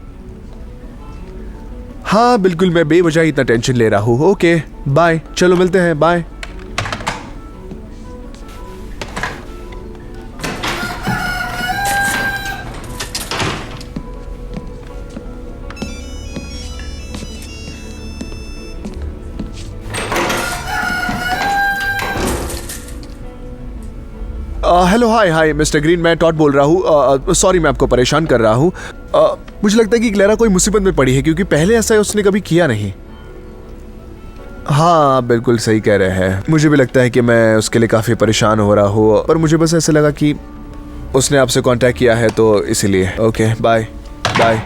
हाँ बिल्कुल, मैं बेवजह इतना टेंशन ले रहा हूँ। ओके बाय, चलो मिलते हैं, bye. Hello, hi mister green, मैं टॉड बोल रहा हूँ। सॉरी मैं आपको परेशान कर रहा हूँ। मुझे लगता है कि क्लेरा कोई मुसीबत में पड़ी है, क्योंकि पहले ऐसा उसने कभी किया नहीं। हाँ बिल्कुल सही कह रहे हैं। मुझे भी लगता है कि मैं उसके लिए काफ़ी परेशान हो रहा हूँ, पर मुझे बस ऐसा लगा कि उसने आपसे कांटेक्ट किया है तो इसीलिए। Okay bye bye.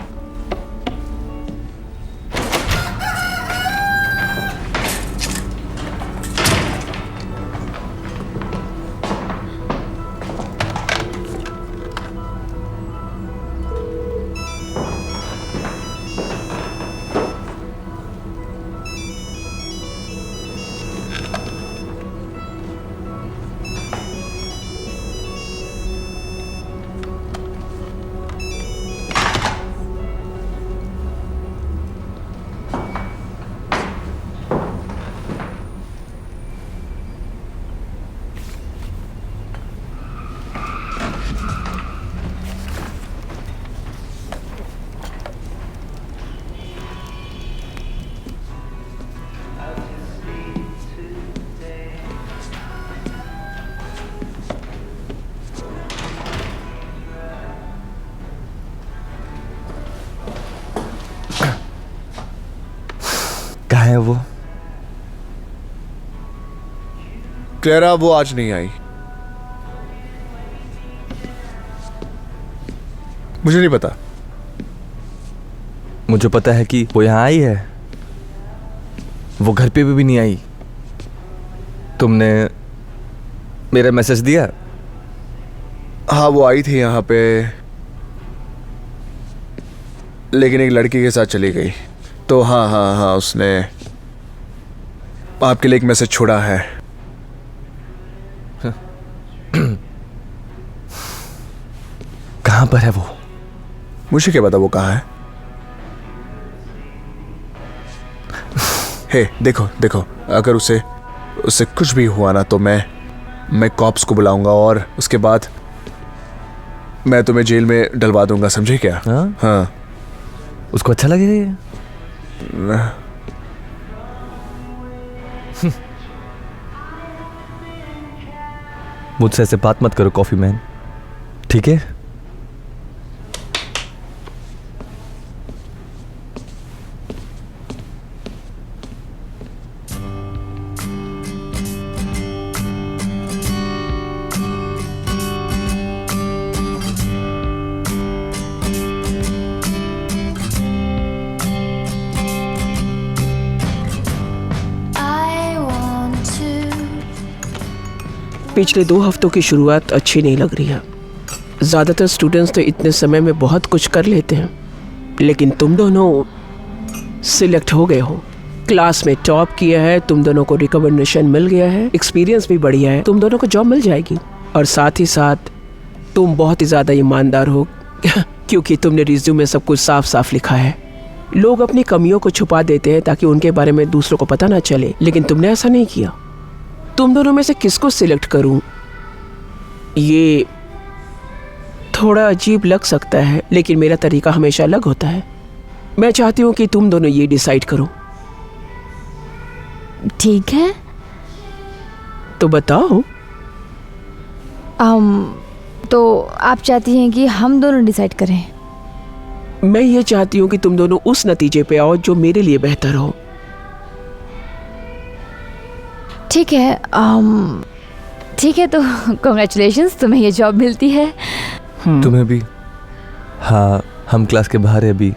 कहाँ है वो? क्लेरा वो आज नहीं आई। मुझे नहीं पता। मुझे पता है कि वो यहाँ आई है। वो घर पे भी नहीं आई। तुमने मेरा मैसेज दिया? हाँ वो आई थी यहाँ पे, लेकिन एक लड़की के साथ चली गई। तो हाँ हाँ हाँ उसने आपके लिए एक मैसेज छोड़ा है। कहाँ पर है वो? मुझे क्या पता वो कहाँ है। हे देखो देखो, अगर उसे कुछ भी हुआ ना तो मैं कॉप्स को बुलाऊंगा और उसके बाद मैं तुम्हें जेल में डलवा दूंगा, समझे क्या? हाँ। उसको अच्छा लगेगा ये? मुझसे ऐसे बात मत करो कॉफी मैन, ठीक है? पिछले 2 हफ्तों की शुरुआत अच्छी नहीं लग रही है। ज़्यादातर स्टूडेंट्स तो इतने समय में बहुत कुछ कर लेते हैं, लेकिन तुम दोनों सिलेक्ट हो गए हो, क्लास में टॉप किया है, तुम दोनों को रिकमेंडेशन मिल गया है, एक्सपीरियंस भी बढ़िया है, तुम दोनों को जॉब मिल जाएगी। और साथ ही साथ तुम बहुत ही ज़्यादा ईमानदार हो क्योंकि तुमने रिज्यूम में सब कुछ साफ साफ लिखा है। लोग अपनी कमियों को छुपा देते हैं ताकि उनके बारे में दूसरों को पता ना चले, लेकिन तुमने ऐसा नहीं किया। तुम दोनों में से किसको सिलेक्ट करूं, ये थोड़ा अजीब लग सकता है, लेकिन मेरा तरीका हमेशा अलग होता है। मैं चाहती हूं कि तुम दोनों ये डिसाइड करो। ठीक है, तो बताओ। तो आप चाहती हैं कि हम दोनों डिसाइड करें? मैं ये चाहती हूँ कि तुम दोनों उस नतीजे पे आओ जो मेरे लिए बेहतर हो। ठीक है, ठीक है, तो कॉन्ग्रेचुलेशंस, तुम्हें ये जॉब मिलती है। तुम्हें भी? हाँ, हम क्लास के बाहर है अभी।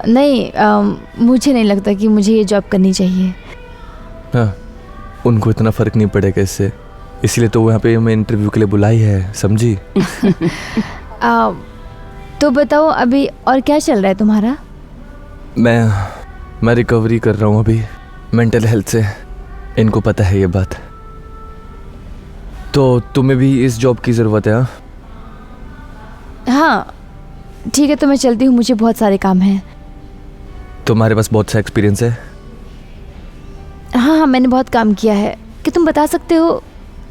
नहीं, मुझे नहीं लगता कि मुझे ये जॉब करनी चाहिए। हाँ, उनको इतना फर्क नहीं पड़ेगा इससे, इसलिए तो वो यहाँ पे हमें इंटरव्यू के लिए बुलाई है, समझी? तो बताओ अभी और क्या चल रहा है तुम्हारा? मैं रिकवरी कर रहा हूँ अभी मेंटल हेल्थ से, इनको पता है ये बात। तो तुम्हें भी इस जॉब की ज़रूरत है? हाँ ठीक है, तो मैं चलती हूँ, मुझे बहुत सारे काम हैं। तुम्हारे पास बहुत सा एक्सपीरियंस है। हाँ हाँ, मैंने बहुत काम किया है। कि तुम बता सकते हो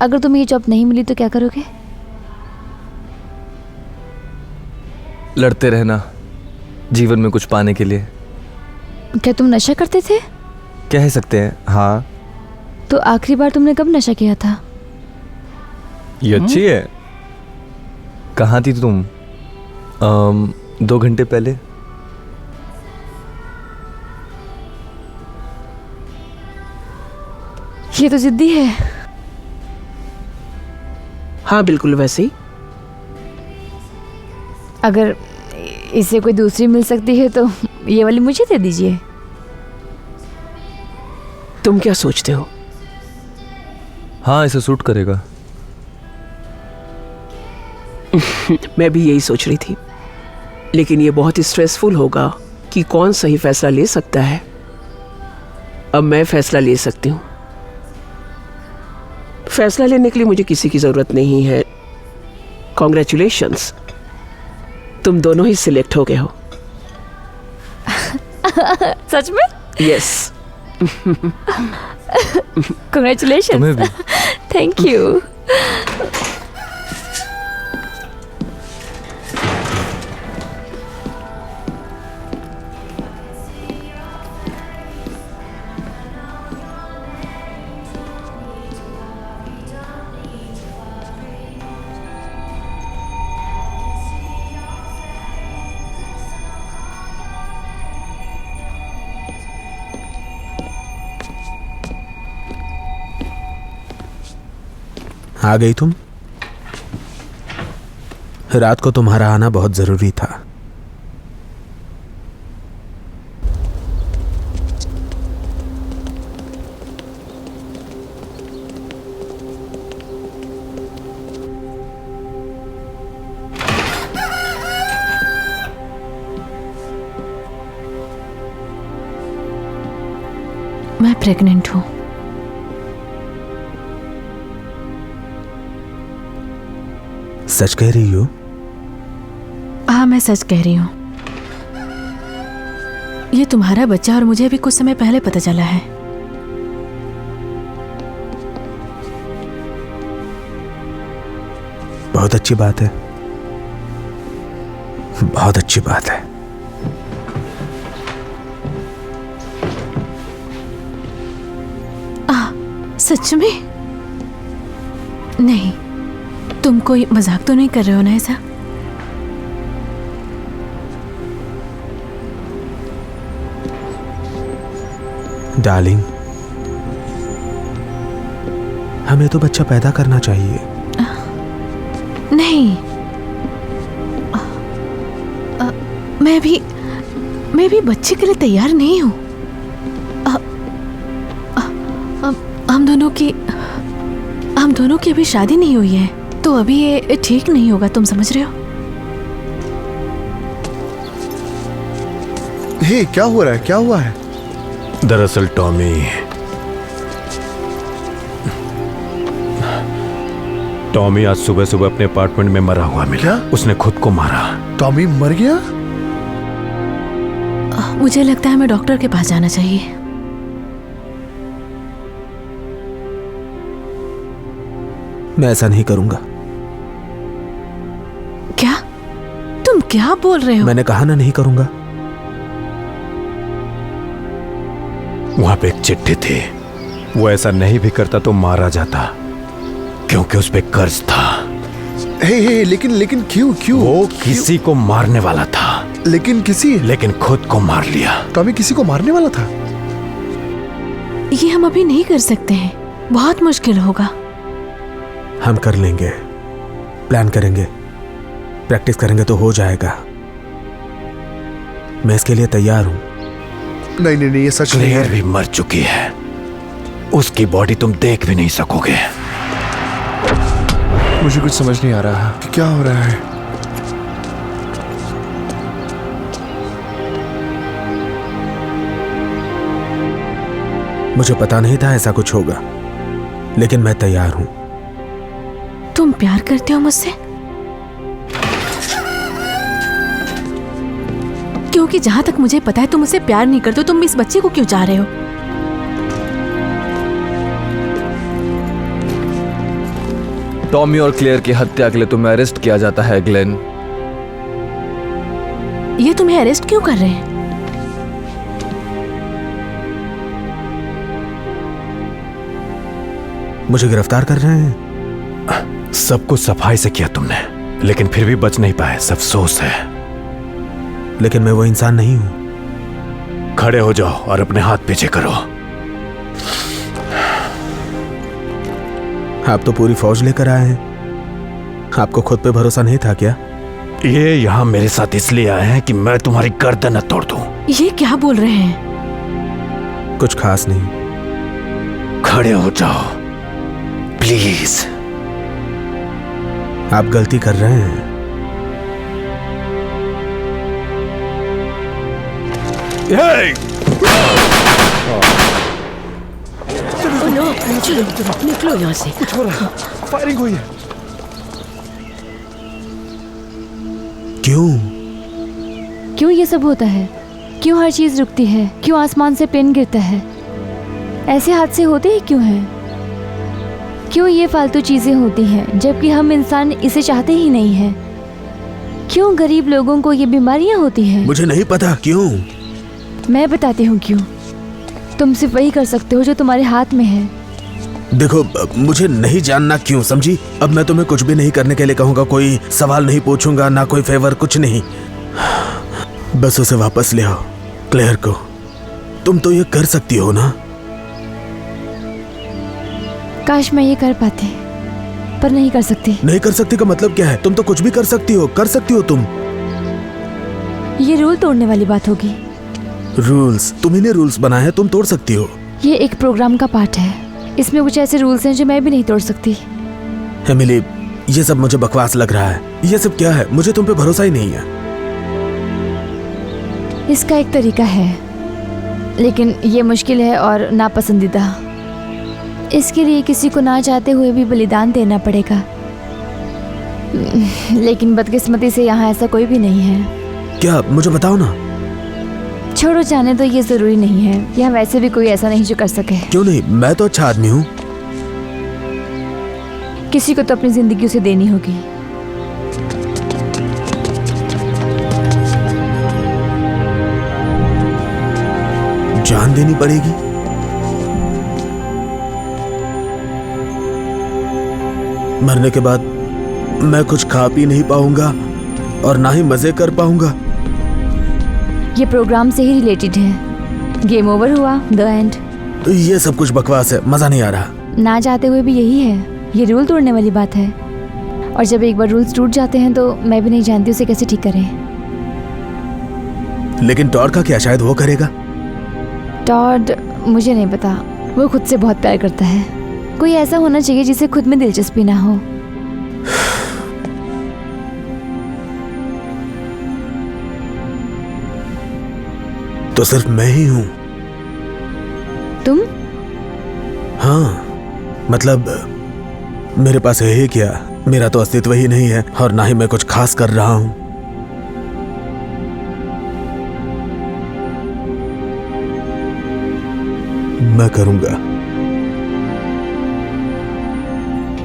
अगर तुम्हें ये जॉब नहीं मिली तो क्या करोगे? लड़ते रहना जीवन में कुछ पाने के लिए। क्या तुम नशा करते थे? कह सकते हैं, हाँ। तो आखिरी बार तुमने कब नशा किया था? ये अच्छी है। कहाँ थी तुम? 2 घंटे पहले। ये तो जिद्दी है। हाँ बिल्कुल वैसे ही। अगर इसे कोई दूसरी मिल सकती है तो ये वाली मुझे दे दीजिए। तुम क्या सोचते हो? हाँ, इसे सूट करेगा। मैं भी यही सोच रही थी, लेकिन ये बहुत ही स्ट्रेसफुल होगा कि कौन सही फैसला ले सकता है। अब मैं फैसला ले सकती हूँ। फैसला लेने के लिए मुझे किसी की जरूरत नहीं है। कॉन्ग्रेचुलेशंस, तुम दोनों ही सिलेक्ट हो गए हो। सच में? यस। Congratulations. तुम्हें भी। Thank you. आ गई तुम? रात को तुम्हारा आना बहुत जरूरी था। मैं प्रेग्नेंट हूँ। सच कह रही हो? हाँ, मैं सच कह रही हूँ। ये तुम्हारा बच्चा और मुझे भी कुछ समय पहले पता चला है। बहुत अच्छी बात है, बहुत अच्छी बात है। सच में? नहीं, तुम कोई मजाक तो नहीं कर रहे हो ना ऐसा? डार्लिंग, हमें तो बच्चा पैदा करना चाहिए। नहीं, मैं भी बच्चे के लिए तैयार नहीं हूं। हम दोनों की अभी शादी नहीं हुई है, तो अभी ये ठीक नहीं होगा, तुम समझ रहे हो? हे, क्या हो रहा है? क्या हुआ है? दरअसल टॉमी आज सुबह सुबह अपने अपार्टमेंट में मरा हुआ मिला। क्या? उसने खुद को मारा। टॉमी मर गया? मुझे लगता है हमें डॉक्टर के पास जाना चाहिए। मैं ऐसा नहीं करूंगा। क्या? तुम क्या बोल रहे हो? मैंने कहा ना, नहीं करूंगा। वहां पे एक चिट्ठी थी। वो ऐसा नहीं भी करता तो मारा जाता, क्योंकि उस पे कर्ज था। लेकिन क्यों? वो किसी को मारने वाला था। लेकिन खुद को मार लिया। टॉमी किसी को मारने वाला था? ये हम अभी नहीं कर सकते हैं, बहुत मुश्किल होगा। हम कर लेंगे, प्लान करेंगे, प्रैक्टिस करेंगे तो हो जाएगा। मैं इसके लिए तैयार हूं। नहीं, ये सच नहीं क्लेयर है। भी मर चुकी है, उसकी बॉडी तुम देख भी नहीं सकोगे। मुझे कुछ समझ नहीं आ रहा कि क्या हो रहा है। मुझे पता नहीं था ऐसा कुछ होगा, लेकिन मैं तैयार हूं। तुम प्यार करते हो मुझसे? क्योंकि जहां तक मुझे पता है तुम मुझसे प्यार नहीं करते हो, तुम इस बच्चे को क्यों चाह रहे हो? टॉमी और क्लेयर की हत्या के लिए तुम्हें अरेस्ट किया जाता है, ग्लेन। ये तुम्हें अरेस्ट क्यों कर रहे हैं? मुझे गिरफ्तार कर रहे हैं। सब कुछ सफाई से किया तुमने, लेकिन फिर भी बच नहीं पाए। सब अफसोस है। लेकिन मैं वो इंसान नहीं हूं। खड़े हो जाओ और अपने हाथ पीछे करो। आप तो पूरी फौज लेकर आए हैं। आपको खुद पे भरोसा नहीं था क्या? ये यहाँ मेरे साथ इसलिए आए हैं कि मैं तुम्हारी गर्दन न तोड़ दूं। ये क्या बोल रहे हैं? कुछ खास नहीं। खड़े हो जाओ प्लीज। आप गलती कर रहे हैं। चलो निकलो यहाँ से। कुछ हो रहा है, फायरिंग हुई है। क्यों ये सब होता है? क्यों हर चीज रुकती है? क्यों आसमान से प्लेन गिरता है? ऐसे हादसे होते ही क्यों हैं? क्यों ये फालतू चीजें होती हैं जबकि हम इंसान इसे चाहते ही नहीं हैं? क्यों गरीब लोगों को ये बीमारियां होती हैं? मुझे नहीं पता क्यों। मैं बताती हूँ क्यों। तुम सिर्फ वही कर सकते हो जो तुम्हारे हाथ में है। देखो, मुझे नहीं जानना क्यों, समझी? अब मैं तुम्हें कुछ भी नहीं करने के लिए कहूंगा, कोई सवाल नहीं पूछूंगा, ना कोई फेवर, कुछ नहीं। बस उसे वापस ले आओ, क्लेयर को। तुम तो ये कर सकती हो ना? काश मैं ये कर पाती, पर नहीं कर सकती। नहीं कर सकती का मतलब क्या है? तुम तो कुछ भी कर सकती हो, कर सकती हो तुम। ये रूल तोड़ने वाली बात होगी। रूल्स? तुम्ही ने रूल्स बनाए हैं, तुम तोड़ सकती हो। ये एक प्रोग्राम का पार्ट है। इसमें कुछ ऐसे रूल्स हैं जो मैं भी नहीं तोड़ सकती। एमिली, ये सब मुझे बकवास लग रहा है। ये सब क्या है? मुझे तुम पे भरोसा ही नहीं है। इसका एक तरीका है, लेकिन ये मुश्किल है और नापसंदीदा। इसके लिए किसी को ना चाहते हुए भी बलिदान देना पड़ेगा। लेकिन बदकिस्मती से यहाँ ऐसा कोई भी नहीं है। क्या? मुझे बताओ ना। छोड़ो, जाने तो ये जरूरी नहीं है। यहाँ वैसे भी कोई ऐसा नहीं जो कर सके। क्यों नहीं? मैं तो अच्छा आदमी हूँ। किसी को तो अपनी जिंदगी उसे देनी होगी। जान देनी पड़ेगी? मरने के बाद मैं कुछ खा पी नहीं पाऊंगा और ना ही मजे कर पाऊंगा। ये प्रोग्राम से ही रिलेटेड है। गेम ओवर हुआ, द एंड। ये सब कुछ बकवास है, मजा नहीं आ रहा। ना चाहते हुए भी यही है। ये रूल तोड़ने वाली बात है, और जब एक बार रूल्स टूट जाते हैं तो मैं भी नहीं जानती उसे कैसे ठीक करें। लेकिन टॉड का क्या? शायद वो करेगा। टॉड? मुझे नहीं पता। वो खुद से बहुत प्यार करता है। कोई ऐसा होना चाहिए जिसे खुद में दिलचस्पी ना हो। तो सिर्फ मैं ही हूं। तुम? हाँ, मतलब मेरे पास है ही क्या? मेरा तो अस्तित्व ही नहीं है, और ना ही मैं कुछ खास कर रहा हूं। मैं करूंगा।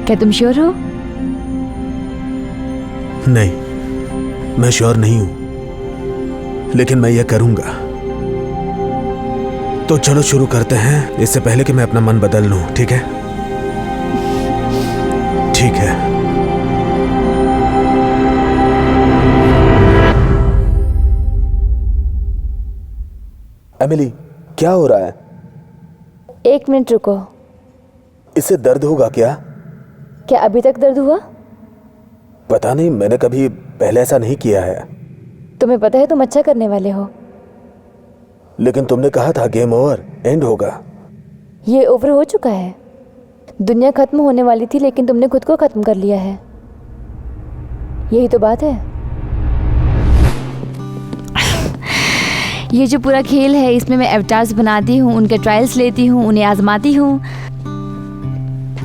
क्या तुम श्योर हो? नहीं, मैं श्योर नहीं हूं, लेकिन मैं ये करूंगा। तो चलो शुरू करते हैं, इससे पहले कि मैं अपना मन बदल लूं। ठीक है? ठीक है। एमिली, क्या हो रहा है? 1 मिनट रुको। इससे दर्द होगा क्या? क्या अभी तक दर्द हुआ? पता नहीं, मैंने कभी पहले ऐसा नहीं किया है। तुम्हें पता है तुम अच्छा करने वाले हो। लेकिन तुमने कहा था गेम ओवर, एंड होगा। ये ओवर हो चुका है। दुनिया खत्म होने वाली थी, लेकिन तुमने खुद को खत्म कर लिया है। यही तो बात है। ये जो पूरा खेल है, इसमें मैं अवतार्स बनाती हूँ, उनके ट्रायल्स लेती हूँ, उन्हें आजमाती हूँ।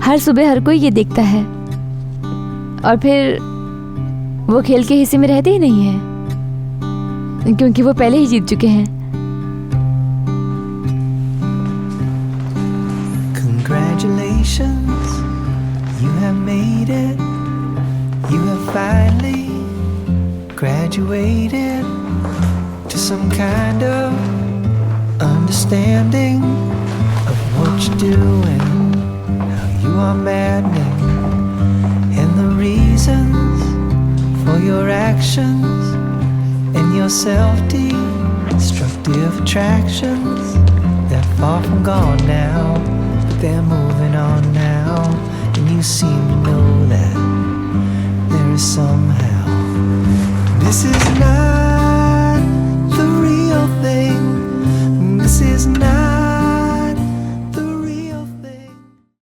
हर सुबह हर कोई ये देखता है, और फिर वो खेल के हिस्से में रहते ही नहीं है, क्योंकि वो पहले ही जीत चुके हैं। Congratulations, you have made it. You have finally graduated to some kind of understanding of what you're doing, how you are maddening, and the reasons for your actions and your self-destructive attractions. They're far from gone now, but they're moving on now, and you seem to know that there is somehow. This is not